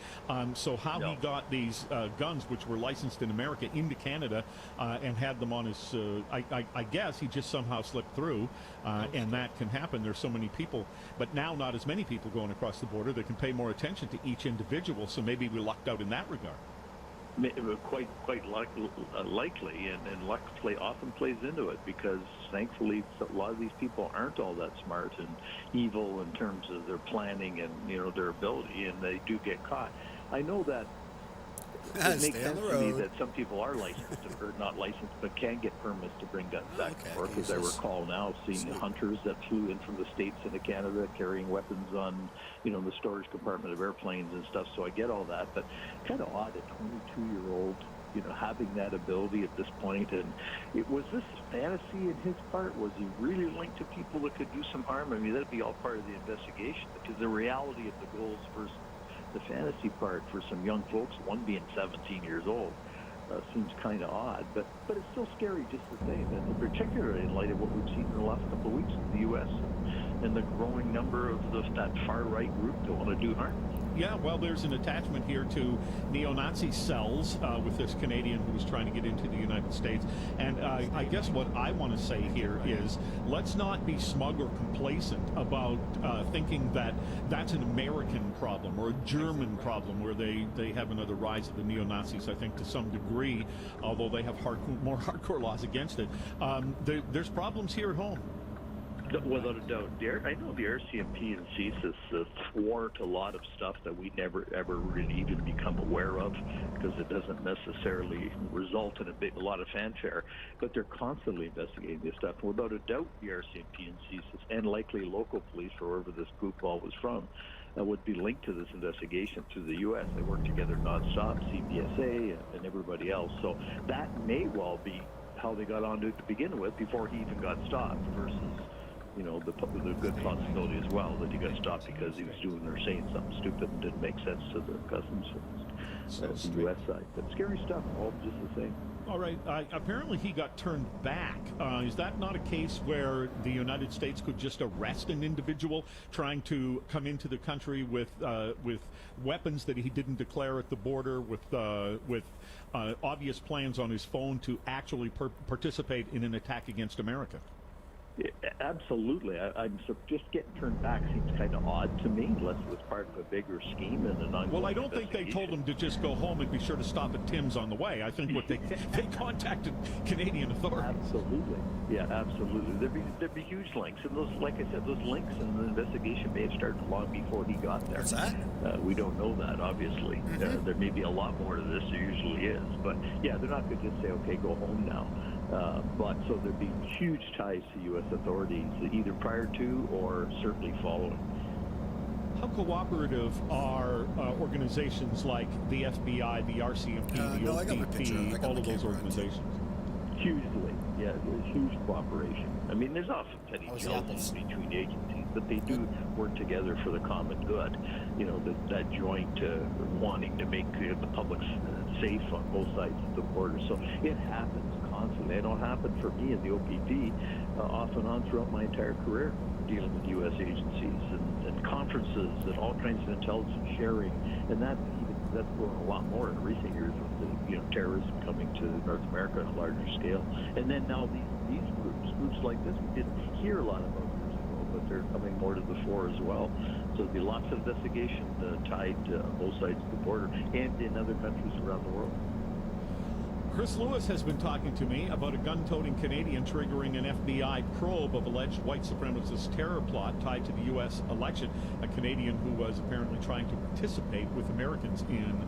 So how he got these guns, which were licensed in America, into Canada and had them on his, I guess he just somehow slipped through, and that can happen. There's so many people, but now not as many people going across the border. They can pay more attention to each individual, so maybe we lucked out in that regard. Quite likely, and luck often plays into it, because thankfully a lot of these people aren't all that smart and evil in terms of their planning and, you know, their ability, and they do get caught. I know that it makes sense to me that some people are licensed or not licensed, but can get permits to bring guns back and forth. Because I recall now seeing hunters that flew in from the States into Canada carrying weapons on, you know, the storage compartment of airplanes and stuff. So I get all that, but kind of odd, a 22-year-old having that ability at this point. And was this fantasy in his part? Was he really linked to people that could do some harm? I mean, that'd be all part of the investigation, because the reality of the goals versus the fantasy part for some young folks, one being 17 years old, seems kind of odd, but it's still scary just the same, and particularly in light of what we've seen in the last couple of weeks in the U.S. and the growing number of that far-right group that want to do harm. Yeah, well, there's an attachment here to neo-Nazi cells with this Canadian who was trying to get into the United States. And I guess what I want to say here is, let's not be smug or complacent about thinking that that's an American problem or a German problem where they have another rise of the neo-Nazis. I think to some degree, although they have more hardcore laws against it, there's problems here at home. Without a doubt. I know the RCMP and CSIS thwart a lot of stuff that we never ever really even become aware of, because it doesn't necessarily result in a lot of fanfare, but they're constantly investigating this stuff. Without a doubt, the RCMP and CSIS, and likely local police, or wherever this goofball was from, would be linked to this investigation through the U.S. They work together nonstop, CBSA and everybody else. So that may well be how they got onto it to begin with, before he even got stopped, versus the good possibility as well that he got stopped because he was doing or saying something stupid and didn't make sense to the customs folks, the U.S. side. But scary stuff, all just the same. All right. Apparently he got turned back. Is that not a case where the United States could just arrest an individual trying to come into the country with weapons that he didn't declare at the border, with obvious plans on his phone to actually participate in an attack against America? Absolutely. Just getting turned back seems kind of odd to me, unless it was part of a bigger scheme and an ongoing. Well, I don't think they told him to just go home and be sure to stop at Tim's on the way. I think what they contacted Canadian authorities. Absolutely. Yeah, absolutely. There'd be huge links, and those, like I said, those links in the investigation may have started long before he got there. What's that? We don't know that, obviously. There may be a lot more to this. There usually is, but yeah, they're not going to just say, "Okay, go home now." But so there'd be huge ties to U.S. authorities, either prior to or certainly following. How cooperative are organizations like the FBI, the RCMP, the OPP, all of those organizations? Hugely, yeah, there's huge cooperation. I mean, there's often petty jealousies between agencies, but they do work together for the common good. That joint wanting to make the public safe on both sides of the border. So it happens constantly. It don't happen for me in the OPP off and on throughout my entire career, dealing with U.S. agencies and conferences and all kinds of intelligence sharing, and that's grown a lot more in recent years with the terrorism coming to North America on a larger scale. And then now these groups like this, we didn't hear a lot about years ago, but they're coming more to the fore as well. So there'll be lots of investigation tied to both sides of the border and in other countries around the world. Chris Lewis has been talking to me about a gun-toting Canadian triggering an FBI probe of alleged white supremacist terror plot tied to the U.S. election. A Canadian who was apparently trying to participate with Americans in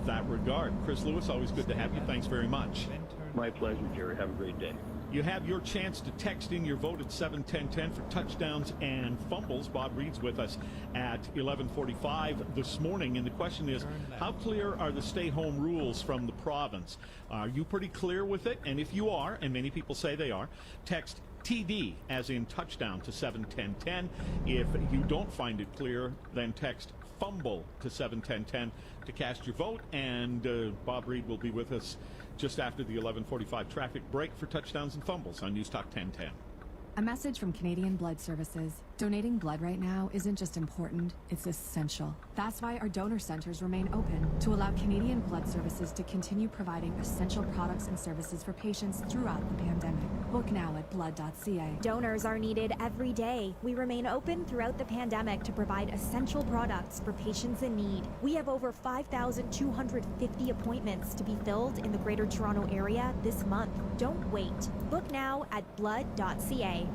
that regard. Chris Lewis, always good to have you. Thanks very much. My pleasure, Jerry. Have a great day. You have your chance to text in your vote at 7-10-10 for touchdowns and fumbles. Bob Reed's with us at 11:45 this morning, and the question is, how clear are the stay-home rules from the province? Are you pretty clear with it? And if you are, and many people say they are, text TD, as in touchdown, to 7-10-10. If you don't find it clear, then text fumble to 7-10-10 to cast your vote, and Bob Reed will be with us just after the 11:45 traffic break for touchdowns and fumbles on News Talk 1010. A message from Canadian Blood Services. Donating blood right now isn't just important, it's essential. That's why our donor centers remain open, to allow Canadian Blood Services to continue providing essential products and services for patients throughout the pandemic. Book now at blood.ca. Donors are needed every day. We remain open throughout the pandemic to provide essential products for patients in need. We have over 5,250 appointments to be filled in the Greater Toronto Area this month. Don't wait. Book now at blood.ca.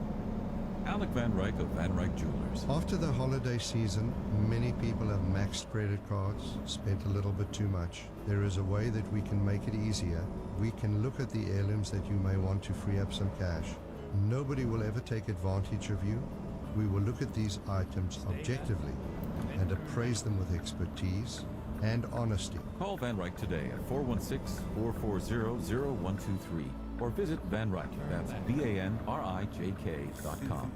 Alec Van Ryk of Van Ryk Jewelers. After the holiday season, many people have maxed credit cards, spent a little bit too much. There is a way that we can make it easier. We can look at the heirlooms that you may want to free up some cash. Nobody will ever take advantage of you. We will look at these items objectively and appraise them with expertise and honesty. Call Van Ryk today at 416-440-0123 or visit Van Ryk. That's VANRIJK.com.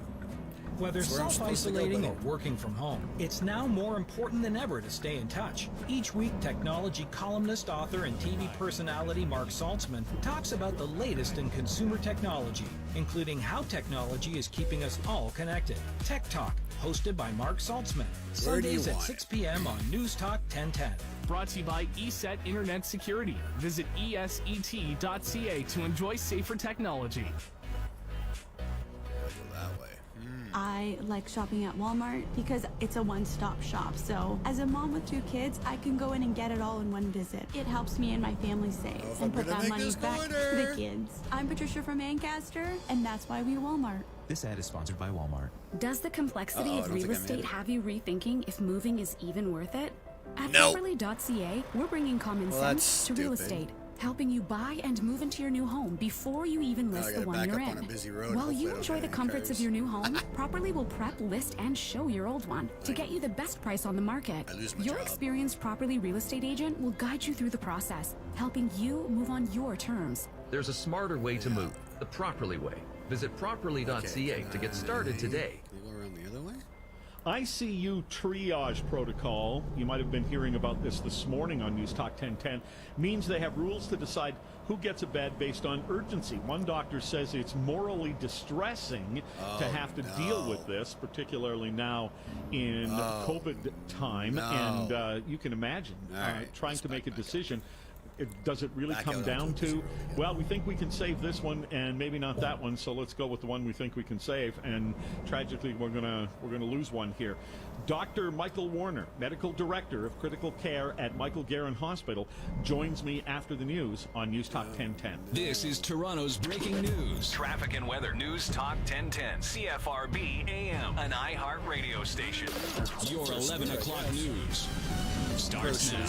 Whether That's where I'm supposed to go, self-isolating or buddy. working from home, it's now more important than ever to stay in touch. Each week, technology columnist, author, and TV personality Mark Saltzman talks about the latest in consumer technology, including how technology is keeping us all connected. Tech Talk, hosted by Mark Saltzman. Where do you Sundays at want 6 p.m. on News Talk 1010. Brought to you by ESET Internet Security. Visit eset.ca to enjoy safer technology. That way. I like shopping at Walmart because it's a one-stop shop. So as a mom with 2 kids, I can go in and get it all in one visit. It helps me and my family save if and I'm put gonna that make money this back to corner. the kids. I'm Patricia from Ancaster, and that's why we Walmart. This ad is sponsored by Walmart. Does the complexity Uh-oh, I of don't real think I'm estate in. have you rethinking if moving is even worth it? At No. Properly.ca, we're bringing common Well, sense to that's real stupid. estate, helping you buy and move into your new home before you even Now I list gotta the one back you're up on in. a busy road. While Hopefully you I don't enjoy hit the any comforts of cars. your new home, Properly will prep, list, and show your old one to get you the best price on the market. I lose my Your job. experienced Properly real estate agent will guide you through the process, helping you move on your terms. There's a smarter way to move, the Properly way. Visit properly.ca to get started today. Can we go around the other way? ICU triage protocol, you might have been hearing about this morning on News Talk 1010, means they have rules to decide who gets a bed based on urgency. One doctor says it's morally distressing to have to deal with this, particularly now in COVID time. And you can imagine trying to make a decision. Does it really Back come out down onto to, it. well, we think we can save this one and maybe not that one, so let's go with the one we think we can save. And tragically, we're gonna lose one here. Dr. Michael Warner, Medical Director of Critical Care at Michael Garron Hospital, joins me after the news on News Talk 1010. This is Toronto's breaking news. Traffic and weather News Talk 1010. CFRB AM, an iHeart radio station. Your 11 o'clock news starts now.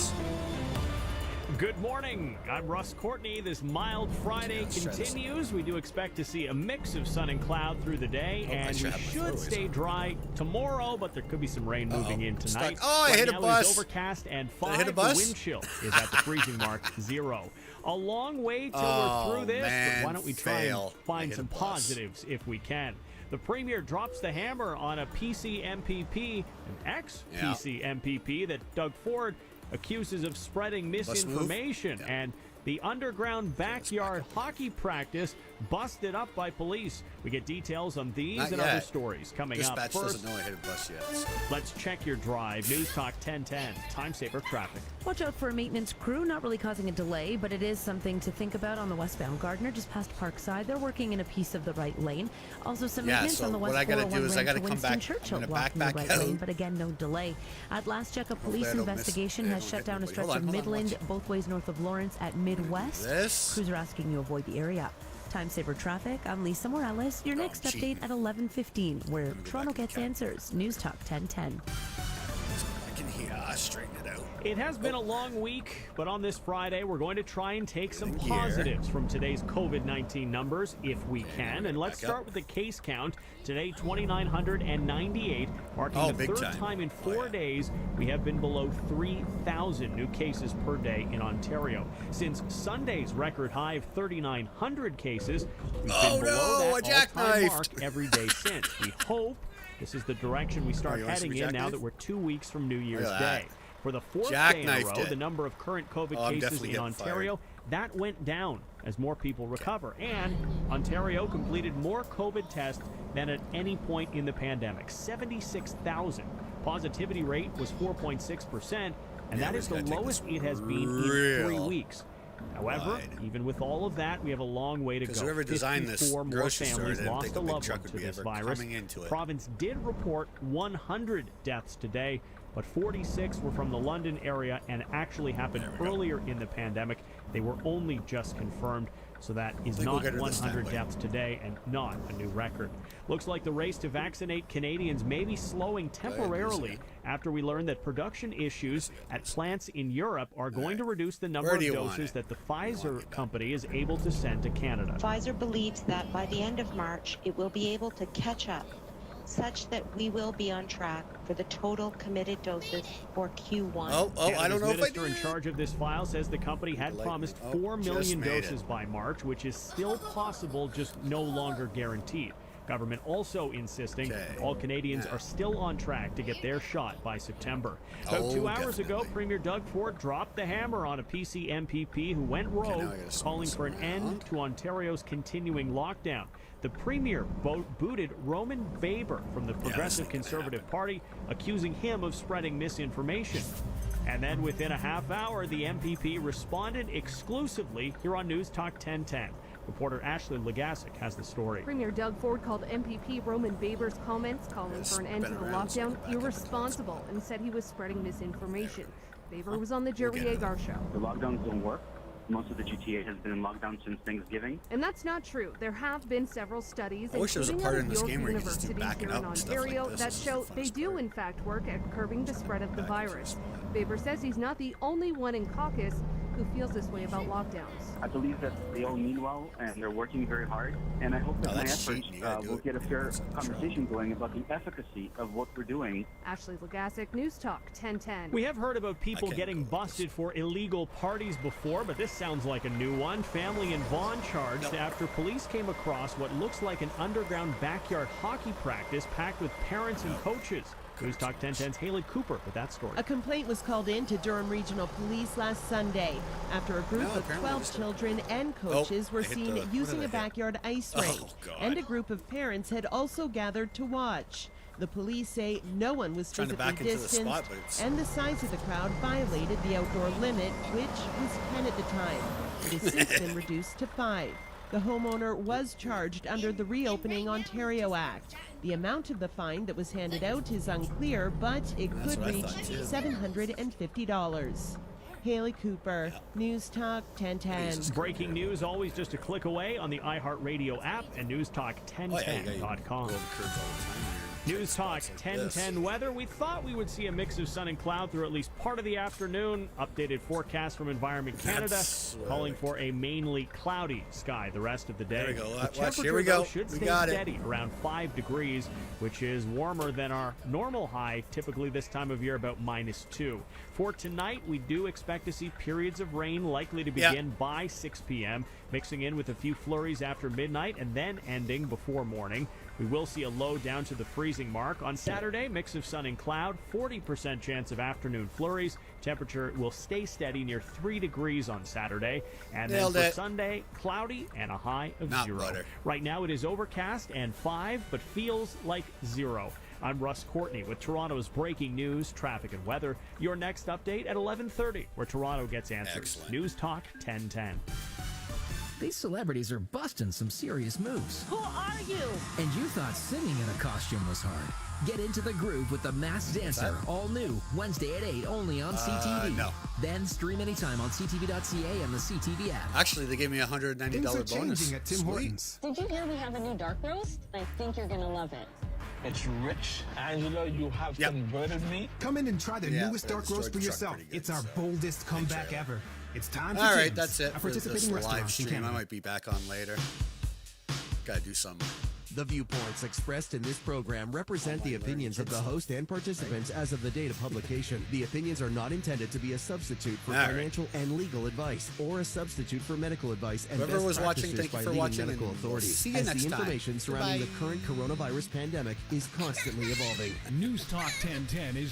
Good morning. I'm Russ Courtney. This mild Friday continues. We do expect to see a mix of sun and cloud through the day, and we should stay dry tomorrow, but there could be some rain moving in tonight. Stuck. Oh, I right hit a now bus. It is overcast and Did I 5. hit a bus? The wind chill is at the freezing mark, 0. A long way till we're through this, man, but why don't we try fail. and find I hit some a bus. positives if we can. The Premier drops the hammer on a PC MPP, an ex-PC MPP that Doug Ford accuses of spreading misinformation, and the underground backyard hockey practice busted up by police. We get details on these Not and yet. other stories coming up. Dispatch First, doesn't know I hit a bus yet. So. let's check your drive. News Talk 1010, time saver traffic. Watch out for a maintenance crew, not really causing a delay, but it is something to think about on the westbound Gardner, just past Parkside. They're working in a piece of the right lane. Also, some maintenance so on the what west I gotta 401 do is I ramp gotta to come Winston back. Churchill I'm gonna blocking back the right out. lane, but again, no delay. At last check, a police I don't miss- investigation I has don't shut hit down a anybody. stretch Hold of on, Midland, watch. both ways north of Lawrence at Midwest. Crews are asking you avoid the area. Time saver traffic. I'm Lisa Morales. Your next update at 11:15, where Toronto gets answers. News Talk 1010. I can hear. I straighten it out. It has been a long week, but on this Friday, we're going to try and take some Here. positives from today's COVID-19 numbers, if we can. And let's start with the case count. Today, 2,998, marking the big third time. time in 4 days we have been below 3,000 new cases per day in Ontario. Since Sunday's record high of 3,900 cases, we've been below that all-time mark every day since. We hope this is the direction we start you want some heading in now jackknife? that we're 2 weeks from New Year's at that. Day. For the fourth day in a Jackknifed row, it. the number of current COVID Oh, I'm cases definitely in getting Ontario, that went down as more people recover. And Ontario completed more COVID tests than at any point in the pandemic, 76,000. Positivity rate was 4.6%, and that is the lowest it has been in 3 weeks. However, even with all of that, we have a long way to go. 'Cause whoever designed this 54 more grocery store families didn't lost think a a big loved truck one would to be this ever virus. coming into it. Province did report 100 deaths today, but 46 were from the London area and actually happened earlier in the pandemic. They were only just confirmed, so that is think we'll not get her this time, 100 Wade. deaths today and not a new record. Looks like the race to vaccinate Canadians may be slowing temporarily after we learn that production issues at plants in Europe are going to reduce the number Where of do you want doses it? that the Pfizer company is able to send to Canada. Pfizer believes that by the end of March, it will be able to catch up such that we will be on track for the total committed doses for Q1. I don't know if I Minister in charge of this file says the company had promised 4 million doses by March, which is still possible, just no longer guaranteed. Government also insisting all Canadians are still on track to get their shot by September. About 2 hours ago, Premier Doug Ford dropped the hammer on a PC MPP who went rogue, calling for an end to Ontario's continuing lockdown. The Premier booted Roman Baber from the Progressive Conservative Party, accusing him of spreading misinformation. And then within a half hour, the MPP responded exclusively here on News Talk 1010. Reporter Ashley Legasic has the story. Premier Doug Ford called MPP Roman Baber's comments calling for an end to the lockdown irresponsible and said he was spreading misinformation. Baber was on the Jerry Agar show. The lockdowns don't work. Most of the GTA has been in lockdown since Thanksgiving. And that's not true. There have been several studies, I wish there was a including part out in of this York game where you just do University backing here in up and stuff like Ontario this. that This is show the they do in fact work at curbing the spread of the virus. Baber says he's not the only one in caucus who feels this way about lockdowns. I believe that they all mean well and they're working very hard. And I hope that my efforts will get a fair conversation going about the efficacy of what we're doing. Ashley Legasic, News Talk 1010. We have heard about people getting busted for illegal parties before, but this sounds like a new one. Family in Vaughan charged after police came across what looks like an underground backyard hockey practice packed with parents and coaches. News Talk 1010's Haley Cooper with that story. A complaint was called in to Durham Regional Police last Sunday after a group of 12 children and coaches were seen using a backyard ice rink, and a group of parents had also gathered to watch. The police say no one was physically distanced, and the size of the crowd violated the outdoor limit, which was 10 at the time. It has since been reduced to 5. The homeowner was charged under the Reopening Ontario Act. The amount of the fine that was handed out is unclear, but it could reach $750. Haley Cooper, News Talk 1010. Breaking news always just a click away on the iHeartRadio app and newstalk1010.com. News Talk 1010 weather. We thought we would see a mix of sun and cloud through at least part of the afternoon. Updated forecast from Environment Canada calling for a mainly cloudy sky the rest of the day. There we go. The Watch, temperature here we go. though, should stay steady around 5 degrees, which is warmer than our normal high, typically this time of year about -2. For tonight, we do expect to see periods of rain likely to begin by 6 p.m., mixing in with a few flurries after midnight and then ending before morning. We will see a low down to the freezing mark. On Saturday, mix of sun and cloud, 40% chance of afternoon flurries. Temperature will stay steady near 3 degrees on Saturday. And then for Sunday, cloudy and a high of 0. Right now it is overcast and 5, but feels like 0. I'm Russ Courtney with Toronto's breaking news, traffic, and weather. Your next update at 11:30, where Toronto gets answers. News Talk 1010. These celebrities are busting some serious moves. Who are you? And you thought singing in a costume was hard. Get into the groove with The Masked Dancer, all new, Wednesday at 8, only on CTV. No. Then stream anytime on CTV.ca and the CTV app. Actually, they gave me a $190 bonus. At Tim Hortons. Did you hear we have a new dark roast? I think you're gonna love it. It's rich, Angela. You have converted me. Come in and try the newest dark roast for yourself. It's our boldest comeback ever. It's time for All right, Tim's, that's it a for this participating live restaurant in stream. I Canada. might be back on later. Gotta do something. The viewpoints expressed in this program represent the opinions of the host and participants as of the date of publication. The opinions are not intended to be a substitute for financial and legal advice or a substitute for medical advice and Whoever best was watching, practices thank you by for leading watching, medical and authorities. see you as next the time. information surrounding Bye. the current coronavirus pandemic is constantly evolving. News Talk 1010 is